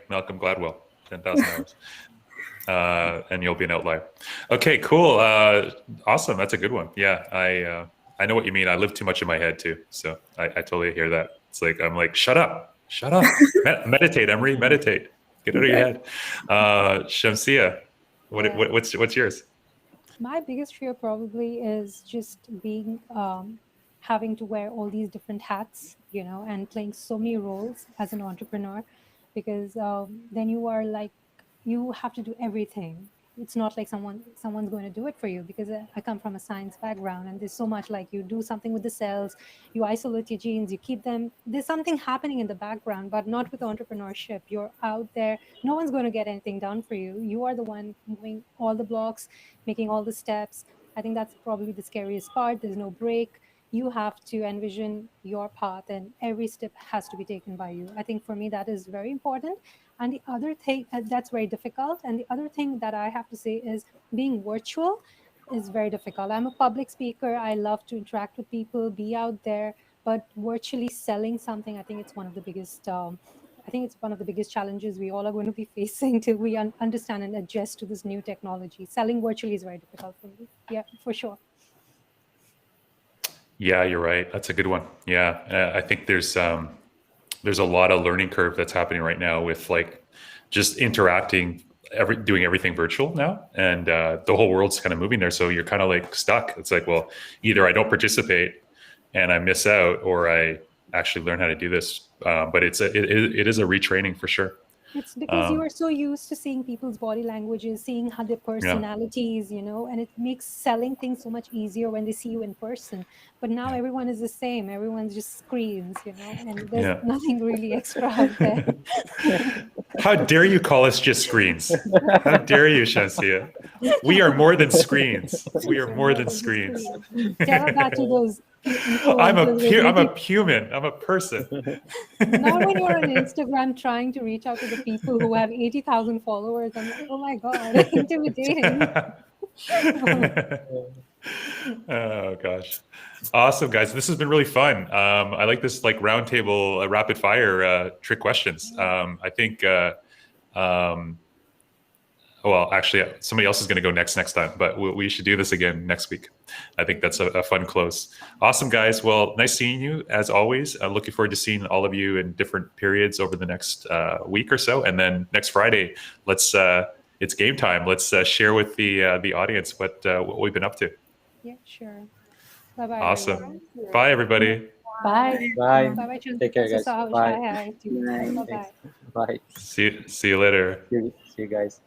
#Malcolm Gladwell, 10,000 hours. And you'll be an outlier. Okay, cool. Awesome. That's a good one. Yeah, I know what you mean. I live too much in my head too. So I totally hear that. It's like, I'm like, shut up. Meditate, Emery, meditate. Get out of your head. Shamsia, what's yours? My biggest fear probably is just being having to wear all these different hats, and playing so many roles as an entrepreneur, because then you are like you have to do everything. It's not like someone's going to do it for you, because I come from a science background, and there's so much like you do something with the cells, you isolate your genes, you keep them. There's something happening in the background, but not with entrepreneurship. You're out there. No one's going to get anything done for you. You are the one moving all the blocks, making all the steps. I think that's probably the scariest part. There's no break. You have to envision your path, and every step has to be taken by you. I think for me, that is very important. And the other thing that's very difficult, and the other thing that I have to say is being virtual is very difficult. I'm a public speaker. I love to interact with people, be out there, but virtually selling something, I think it's one of the biggest. I think it's one of the biggest challenges we all are going to be facing till we understand and adjust to this new technology. Selling virtually is very difficult for me. Yeah, for sure. Yeah, you're right. That's a good one. Yeah, I think there's a lot of learning curve that's happening right now with like just interacting, doing everything virtual now, and the whole world's kind of moving there. So you're kind of like stuck. It's like, well, either I don't participate and I miss out, or I actually learn how to do this. But it is a retraining for sure. It's because you are so used to seeing people's body languages, seeing how their personalities, you know, and it makes selling things so much easier when they see you in person. But now everyone is the same. Everyone's just screens, you know, and there's nothing really extra out there. How dare you call us just screens? How dare you, Shamsia? We are more than screens. We are more than screens. Tell that to those. I'm a human. I'm a person. Not when you're on Instagram trying to reach out to the people who have 80,000 followers. I'm like, oh my God, intimidating. Oh gosh, awesome guys! This has been really fun. I like this like roundtable rapid fire trick questions. I think. Well, actually, somebody else is going to go next time, but we should do this again next week. I think that's a fun close. Awesome, guys. Well, nice seeing you as always. Looking forward to seeing all of you in different periods over the next week or so, and then next Friday, it's game time. Let's share with the audience what we've been up to. Yeah, sure. Bye bye. Awesome. Everyone. Bye, everybody. Bye. Bye. Bye. Take care, guys. Bye. Bye. Bye. Bye. See you later. See you guys.